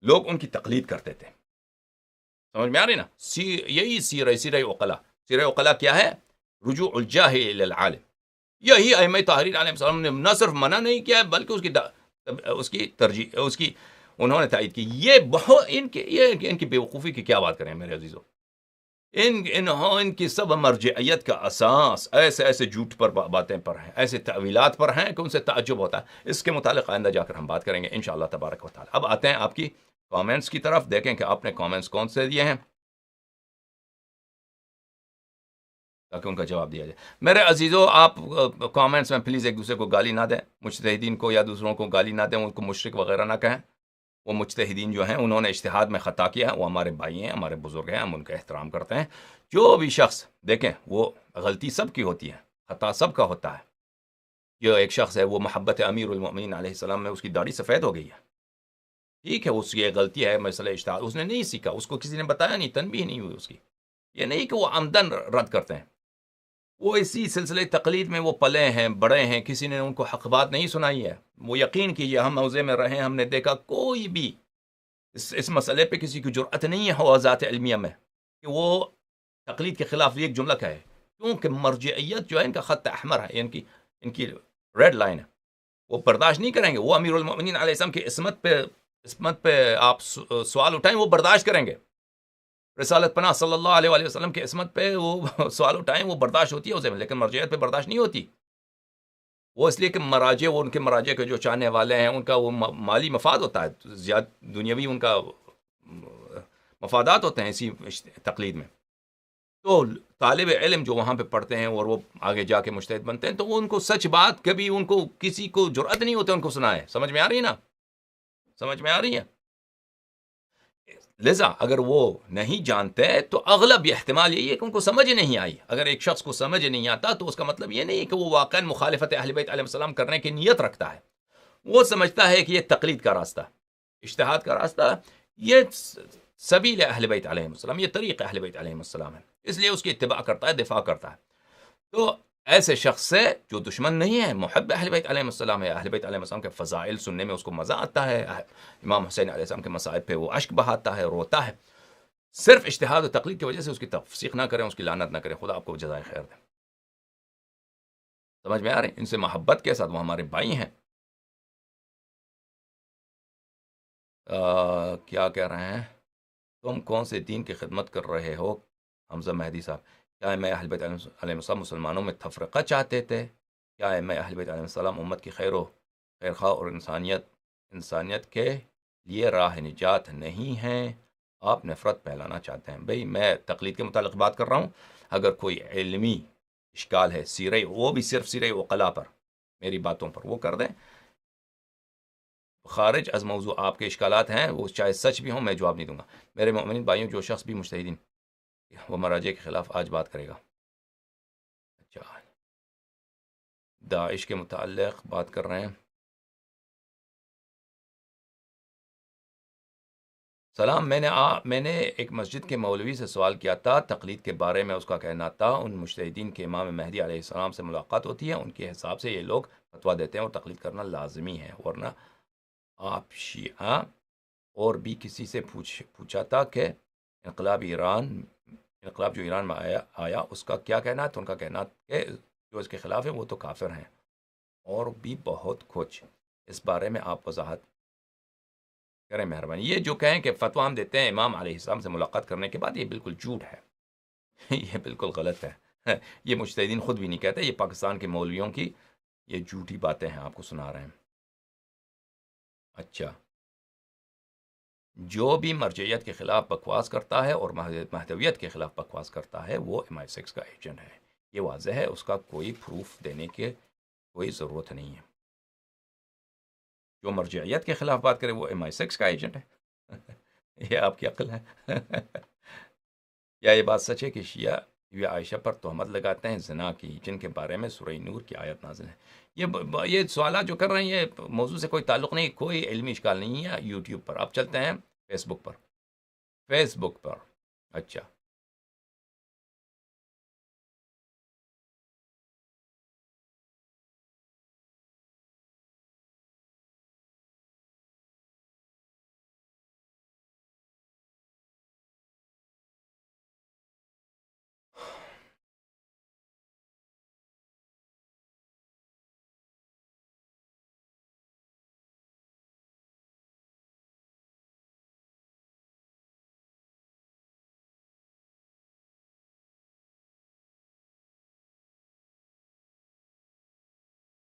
لوگ ان کی تقلید کرتے تھے، سمجھ میں آ رہی نا؟ یہی سیرہ عقلاء کیا ہے؟ رجوع الجاہل الی العالم۔ یہی ائمہ طاہرین علیہ السلام نے نہ صرف منع نہیں کیا ہے بلکہ اس کی انہوں نے تائید کی۔ یہ بہت ان کی بیوقوفی کی کیا بات کریں میرے عزیزو، ان کی سب مرجعیت کا اساس ایسے جھوٹ پر باتیں پر ہیں، ایسے تعویلات پر ہیں کہ ان سے تعجب ہوتا ہے۔ اس کے متعلق آئندہ جا کر ہم بات کریں گے انشاءاللہ تبارک و تعالی۔ اب آتے ہیں آپ کی کامنٹس کی طرف، دیکھیں کہ آپ نے کامنٹس کون سے دیے ہیں تاکہ ان کا جواب دیا جائے۔ میرے عزیزو، آپ کامنٹس میں پلیز ایک دوسرے کو گالی نہ دیں، مجتہدین کو یا دوسروں کو گالی نہ دیں، ان کو مشرک وغیرہ نہ کہیں۔ وہ مجتہدین جو ہیں انہوں نے اجتہاد میں خطا کیا ہے، وہ ہمارے بھائی ہیں، ہمارے بزرگ ہیں، ہم ان کا احترام کرتے ہیں۔ جو بھی شخص دیکھیں، وہ غلطی سب کی ہوتی ہے، خطا سب کا ہوتا ہے۔ جو ایک شخص ہے وہ محبت امیر المؤمنین علیہ السلام میں اس کی داڑھی سفید ہو گئی ہے، ٹھیک ہے، اس کی ایک غلطی ہے، مسئلہ اجتہاد، اس نے نہیں سیکھا، اس کو کسی نے بتایا نہیں، تنبیہ نہیں ہوئی اس کی۔ یہ نہیں کہ وہ عمدن رد کرتے ہیں، وہ اسی سلسلے تقلید میں وہ پلے ہیں، بڑے ہیں، کسی نے ان کو حق بات نہیں سنائی ہے۔ وہ یقین کیجیے، ہم موضع میں رہے، ہم نے دیکھا کوئی بھی اس مسئلے پہ کسی کی جرأت نہیں ہے حوازات علمیہ میں کہ وہ تقلید کے خلاف ایک جملہ کہے، کیونکہ مرجعیت جو ہے ان کا خط احمر ہے، ان کی ریڈ لائن ہے، وہ برداشت نہیں کریں گے. وہ امیر المؤمنین علیہ السلام کی عصمت پہ آپ سوال اٹھائیں وہ برداشت کریں گے. رسالت پناہ صلی اللہ علیہ وآلہ وسلم کی عصمت پہ وہ سوال اٹھائیں وہ برداشت ہوتی ہے اسے, لیکن مرجعیت پہ برداشت نہیں ہوتی. وہ اس لیے کہ مراجع, وہ ان کے مراجع کے جو چاہنے والے ہیں ان کا وہ مالی مفاد ہوتا ہے, زیادہ دنیاوی ان کا مفادات ہوتے ہیں اسی تقلید میں. تو طالب علم جو وہاں پہ پڑھتے ہیں اور وہ آگے جا کے مجتہد بنتے ہیں, تو وہ ان کو سچ بات کبھی ان کو کسی کو جرأت نہیں ہوتی ان کو سنائے. سمجھ میں آ رہی ہے نا, سمجھ میں آ رہی ہے. لذا اگر وہ نہیں جانتے تو اغلب یہ احتمال یہی ہے کہ ان کو سمجھ نہیں آئی. اگر ایک شخص کو سمجھ نہیں آتا تو اس کا مطلب یہ نہیں کہ وہ واقعا مخالفت اہل بیت علیہ السلام کرنے کی نیت رکھتا ہے. وہ سمجھتا ہے کہ یہ تقلید کا راستہ, اجتہاد کا راستہ, یہ سبیل اہل بیت علیہ السلام, یہ طریق اہل بیت علیہ السلام ہے, اس لیے اس کی اتباع کرتا ہے, دفاع کرتا ہے. تو ایسے شخص سے جو دشمن نہیں ہے, محب اہل بیت علیہ السلام ہے, اہل بیت علیہ السلام کے فضائل سننے میں اس کو مزہ آتا ہے, امام حسین علیہ السلام کے مصائب پہ وہ اشک بہاتا ہے, روتا ہے, صرف اجتہاد و تقلید کی وجہ سے اس کی تفسیق نہ کریں, اس کی لعنت نہ کریں. خدا آپ کو جزائے خیر دے. سمجھ میں آ رہے ہیں؟ ان سے محبت کے ساتھ, وہ ہمارے بھائی ہیں. کیا کہہ رہے ہیں, تم کون سے دین کی خدمت کر رہے ہو؟ حمزہ مہدی صاحب, کیا میں اہل بیت علیہ السلام مسلمانوں میں تفرقہ چاہتے تھے؟ کیا میں اہل بیت علیہ السلام امت کی خیر خواہ اور انسانیت کے لیے راہ نجات نہیں ہیں؟ آپ نفرت پھیلانا چاہتے ہیں. بھئی میں تقلید کے متعلق بات کر رہا ہوں. اگر کوئی علمی اشکال ہے سیرہ, وہ بھی صرف سیرہ وقلا پر, میری باتوں پر, وہ کر دیں. خارج از موضوع آپ کے اشکالات ہیں, وہ چاہے سچ بھی ہوں, میں جواب نہیں دوں گا. میرے مومنین بھائیوں, جو شخص بھی مجتہدین وہ مراجع کے خلاف آج بات کرے گا. اچھا, داعش کے متعلق بات کر رہے ہیں. سلام, میں نے ایک مسجد کے مولوی سے سوال کیا تھا تقلید کے بارے میں. اس کا کہنا تھا ان مجتہدین کے امام مہدی علیہ السلام سے ملاقات ہوتی ہے, ان کے حساب سے یہ لوگ فتویٰ دیتے ہیں اور تقلید کرنا لازمی ہے, ورنہ آپ شیعہ اور بھی کسی سے پوچھا تھا کہ انقلاب جو ایران میں آیا اس کا کیا کہنا ہے, تو ان کا کہنا کہ جو اس کے خلاف ہے وہ تو کافر ہیں, اور بھی بہت کچھ. اس بارے میں آپ وضاحت کریں مہربانی. یہ جو کہیں کہ فتویٰ ہم دیتے ہیں امام علیہ السلام سے ملاقات کرنے کے بعد, یہ بالکل جھوٹ ہے. یہ بالکل غلط ہے. یہ مجتہدین خود بھی نہیں کہتے, یہ پاکستان کے مولویوں کی یہ جھوٹی باتیں ہیں, آپ کو سنا رہے ہیں. اچھا, جو بھی مرجعیت کے خلاف بکواس کرتا ہے اور مہدویت کے خلاف بکواس کرتا ہے وہ MI6 کا ایجنٹ ہے. یہ واضح ہے, اس کا کوئی پروف دینے کی کوئی ضرورت نہیں ہے. جو مرجعیت کے خلاف بات کرے وہ MI6 کا ایجنٹ ہے. یہ آپ کی عقل ہے. یا یہ بات سچ ہے کہ شیعہ عائشہ پر تہمت لگاتے ہیں زنا کی, جن کے بارے میں سورہ نور کی آیت نازل ہے؟ یہ سوالات جو کر رہے ہیں یہ موضوع سے کوئی تعلق نہیں, کوئی علمی اشکال نہیں ہے. یوٹیوب پر آپ چلتے ہیں, فیس بک پر. اچھا,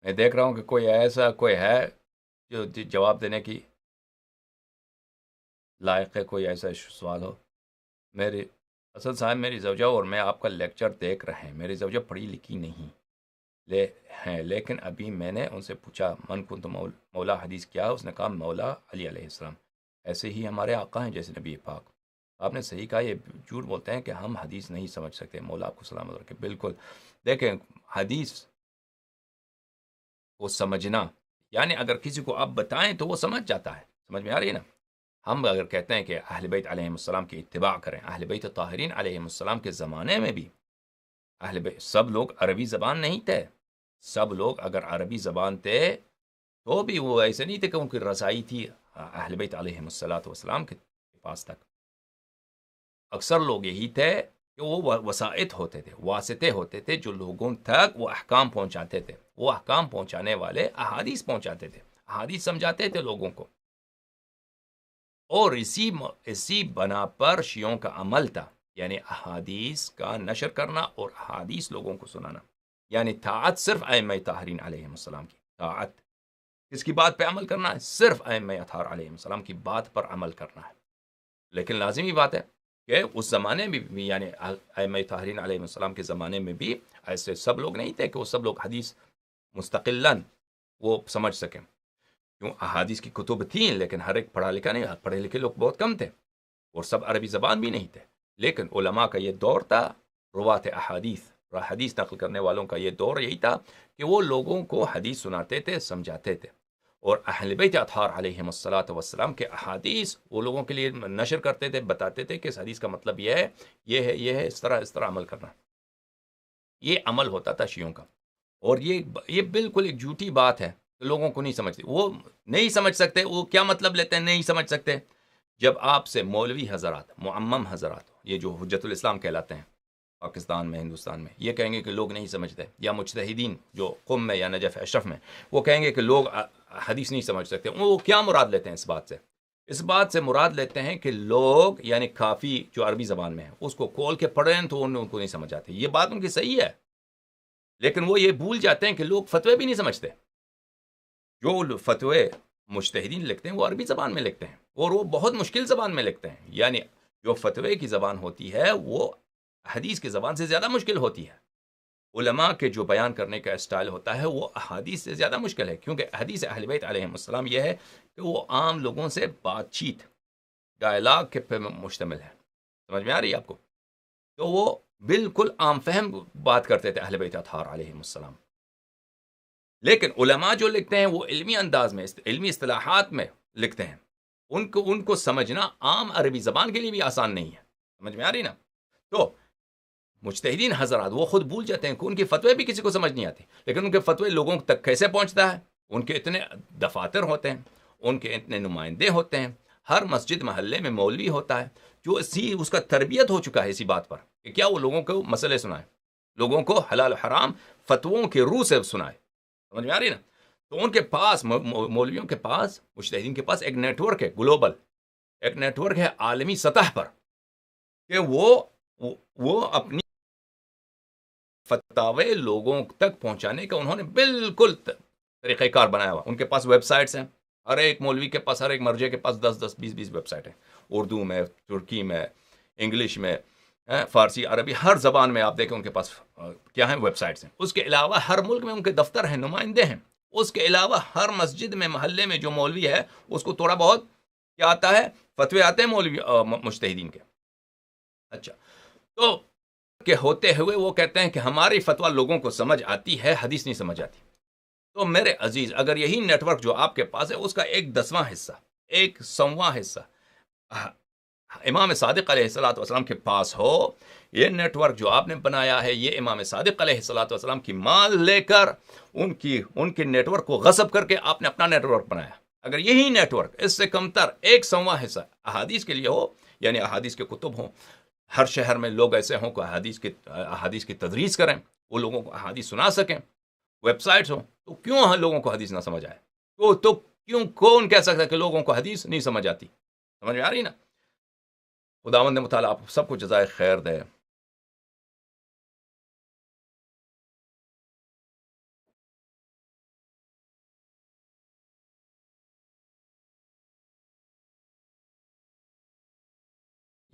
میں دیکھ رہا ہوں کہ کوئی ہے جو جواب دینے کی لائق ہے, کوئی ایسا سوال ہو. میری اسد صاحب, میری زوجہ اور میں آپ کا لیکچر دیکھ رہے ہیں. میری زوجہ پڑھی لکھی نہیں ہیں, لیکن ابھی میں نے ان سے پوچھا من کنت مولا حدیث کیا, اس نے کہا مولا علی علیہ السلام. ایسے ہی ہمارے آقا ہیں جیسے نبی پاک. آپ نے صحیح کہا, یہ جھوٹ بولتے ہیں کہ ہم حدیث نہیں سمجھ سکتے. مولا آپ کو سلامت رکھے. بالکل, دیکھیں حدیث کو سمجھنا یعنی اگر کسی کو آپ بتائیں تو وہ سمجھ جاتا ہے. سمجھ میں آ رہی ہے نا. ہم اگر کہتے ہیں کہ اہل بیت علیہ السلام کی اتباع کریں, اہل بیت طاہرین علیہ السلام کے زمانے میں بھی اہل بیت سب لوگ عربی زبان نہیں تھے. سب لوگ اگر عربی زبان تھے تو بھی وہ ایسے نہیں تھے کہ ان کی رسائی تھی اہل بیت علیہ السلام کے پاس تک. اکثر لوگ یہی تھے کہ وہ وسائط ہوتے تھے, واسطے ہوتے تھے, جو لوگوں تک وہ احکام پہنچاتے تھے. وہ احکام پہنچانے والے احادیث پہنچاتے تھے، احادیث سمجھاتے تھے لوگوں کو، اور اسی بنا پر شیعوں کا عمل تھا، یعنی احادیث کا نشر کرنا اور احادیث لوگوں کو سنانا، یعنی طاعت صرف ائمہ طاہرین علیہم السلام کی طاعت، کس کی بات پہ عمل کرنا ہے؟ صرف ائمہ اطہار علیہم السلام کی بات پر عمل کرنا ہے۔ لیکن لازمی بات ہے کہ اس زمانے میں بھی، یعنی ائمہ طاہرین علیہم السلام کے زمانے میں بھی ایسے سب لوگ نہیں تھے کہ وہ سب لوگ حدیث مستقلاً وہ سمجھ سکیں، کیوں احادیث کی کتب تھیں لیکن ہر ایک پڑھا لکھا نہیں، پڑھے لکھے لوگ بہت کم تھے، اور سب عربی زبان بھی نہیں تھے، لیکن علماء کا یہ دور تھا، روات احادیث، حدیث نقل کرنے والوں کا یہ دور یہی تھا کہ وہ لوگوں کو حدیث سناتے تھے، سمجھاتے تھے، اور اہل بیت اطہار علیہم الصلاۃ والسلام کے احادیث وہ لوگوں کے لیے نشر کرتے تھے، بتاتے تھے کہ اس حدیث کا مطلب یہ ہے، یہ ہے، اس طرح عمل کرنا۔ یہ عمل ہوتا تھا شیعوں کا، اور یہ بالکل ایک جھوٹی بات ہے، لوگوں کو نہیں سمجھتے، وہ نہیں سمجھ سکتے، وہ کیا مطلب لیتے ہیں نہیں سمجھ سکتے۔ جب آپ سے مولوی حضرات، معمم حضرات، یہ جو حجت الاسلام کہلاتے ہیں پاکستان میں، ہندوستان میں، یہ کہیں گے کہ لوگ نہیں سمجھتے، یا مجتہدین جو قم میں یا نجف اشرف میں، وہ کہیں گے کہ لوگ حدیث نہیں سمجھ سکتے، وہ کیا مراد لیتے ہیں اس بات سے؟ اس بات سے مراد لیتے ہیں کہ لوگ، یعنی کافی جو عربی زبان میں ہے اس کو کھول کے پڑھیں تو ان کو نہیں سمجھ آتی۔ یہ بات ان کی صحیح ہے، لیکن وہ یہ بھول جاتے ہیں کہ لوگ فتوے بھی نہیں سمجھتے۔ جو فتوے مجتہدین لکھتے ہیں وہ عربی زبان میں لکھتے ہیں، اور وہ بہت مشکل زبان میں لکھتے ہیں، یعنی جو فتوے کی زبان ہوتی ہے وہ حدیث کی زبان سے زیادہ مشکل ہوتی ہے۔ علماء کے جو بیان کرنے کا اسٹائل ہوتا ہے وہ احادیث سے زیادہ مشکل ہے، کیونکہ حدیث اہل بیت علیہم السلام یہ ہے کہ وہ عام لوگوں سے بات چیت، ڈائلاگ کے پہ مشتمل ہے۔ سمجھ میں آ رہی ہے آپ کو؟ تو وہ بالکل عام فہم بات کرتے تھے اہل بیت اطہار علیہم السلام، لیکن علماء جو لکھتے ہیں وہ علمی انداز میں، علمی اصطلاحات میں لکھتے ہیں، ان کو سمجھنا عام عربی زبان کے لیے بھی آسان نہیں ہے۔ سمجھ میں آ رہی نا؟ تو مجتہدین حضرات وہ خود بھول جاتے ہیں کہ ان کے فتوے بھی کسی کو سمجھ نہیں آتے، لیکن ان کے فتوے لوگوں تک کیسے پہنچتا ہے؟ ان کے اتنے دفاتر ہوتے ہیں، ان کے اتنے نمائندے ہوتے ہیں، ہر مسجد محلے میں مولوی ہوتا ہے جو اس کا تربیت ہو چکا ہے اسی بات پر کہ کیا وہ لوگوں کو مسئلے سنائے، لوگوں کو حلال و حرام فتووں کے روح سے سنائے۔ سمجھ میں آ رہی نا؟ تو ان کے پاس، مولویوں کے پاس، مجتہدین کے پاس ایک نیٹ ورک ہے، گلوبل ایک نیٹ ورک ہے عالمی سطح پر، کہ وہ اپنی فتاوے لوگوں تک پہنچانے کا انہوں نے بالکل طریقہ کار بنایا ہوا۔ ان کے پاس ویب سائٹس ہیں، ہر ایک مولوی کے پاس، ہر ایک مرجع کے پاس 10 20 ویب سائٹ ہیں، اردو میں، ترکی میں، انگلش میں، فارسی، عربی، ہر زبان میں آپ دیکھیں ان کے پاس کیا ہیں، ویب سائٹس ہیں۔ اس کے علاوہ ہر ملک میں ان کے دفتر ہیں، نمائندے ہیں۔ اس کے علاوہ ہر مسجد میں، محلے میں جو مولوی ہے اس کو تھوڑا بہت کیا آتا ہے، فتوے آتے ہیں مولوی مجتہدین کے۔ اچھا، تو کہ ہوتے ہوئے وہ کہتے ہیں کہ ہماری فتویٰ لوگوں کو سمجھ آتی ہے، حدیث نہیں سمجھ آتی۔ تو میرے عزیز، اگر یہی نیٹ ورک جو آپ کے پاس ہے اس کا 1/10واں حصہ، 1/100واں حصہ امام صادق علیہ الصلوۃ والسلام کے پاس ہو، یہ نیٹ ورک جو آپ نے بنایا ہے، یہ امام صادق علیہ الصلوۃ والسلام کی مال لے کر ان کے نیٹ ورک کو غصب کر کے آپ نے اپنا نیٹ ورک بنایا، اگر یہی نیٹ ورک اس سے کمتر 1/100واں حصہ احادیث کے لیے ہو، یعنی احادیث کے کتب ہوں، ہر شہر میں لوگ ایسے ہوں کہ احادیث کی تدریس کریں، وہ لوگوں کو احادیث سنا سکیں، ویب سائٹس ہوں، تو کیوں لوگوں کو حدیث نہ سمجھ آئے؟ تو کیوں کون کہہ سکتا ہے کہ لوگوں کو حدیث نہیں سمجھ آتی؟ سمجھ میں آ رہی نا؟ خداوند متعالی آپ سب کو جزائے خیر دے۔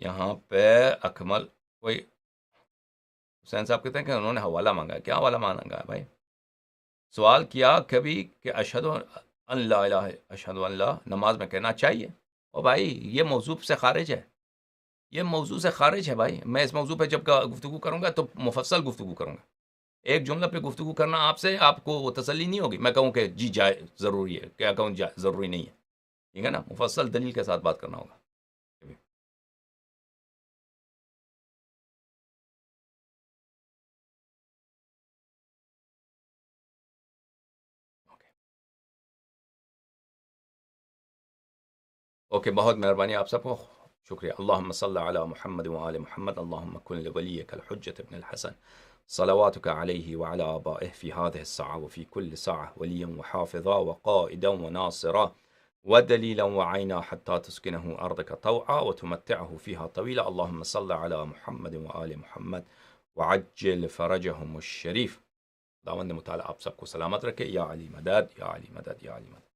یہاں پہ اکمل کوئی حسین صاحب کہتے ہیں کہ انہوں نے حوالہ مانگا ہے۔ کیا حوالہ مانگا ہے بھائی؟ سوال کیا کبھی کہ اشہد ان لا الہ، اشہد ان لا نماز میں کہنا چاہیے؟ اور بھائی یہ موضوع سے خارج ہے، یہ موضوع سے خارج ہے بھائی۔ میں اس موضوع پہ جب گفتگو کروں گا تو مفصل گفتگو کروں گا۔ ایک جملہ پہ گفتگو کرنا آپ سے، آپ کو وہ تسلی نہیں ہوگی۔ میں کہوں کہ جی جائے ضروری ہے، کیا کہوں ضروری نہیں ہے، ٹھیک ہے نا؟ مفصل دلیل کے ساتھ بات کرنا ہوگا۔ اوکے، بہت مہربانی آپ سب کو، شکریہ۔ اللہم صلی علی محمد وآل محمد، اللہم کن لولیک الحجۃ ابن الحسن صلواتك عليه وعلى آبائه في هذه الساعة وفي كل ساعة وليا وحافظا وقائدا وناصرا ودليلا وعينا حتى تسكنه أرضك طوعا وتمتعه فيها طويلا. اللهم صل على محمد وآل محمد وعجل فرجهم الشریف. خداوند متعال آپ سب کو سلامت رکھے. یا علی مدد، یا علی مدد، یا علی مدد.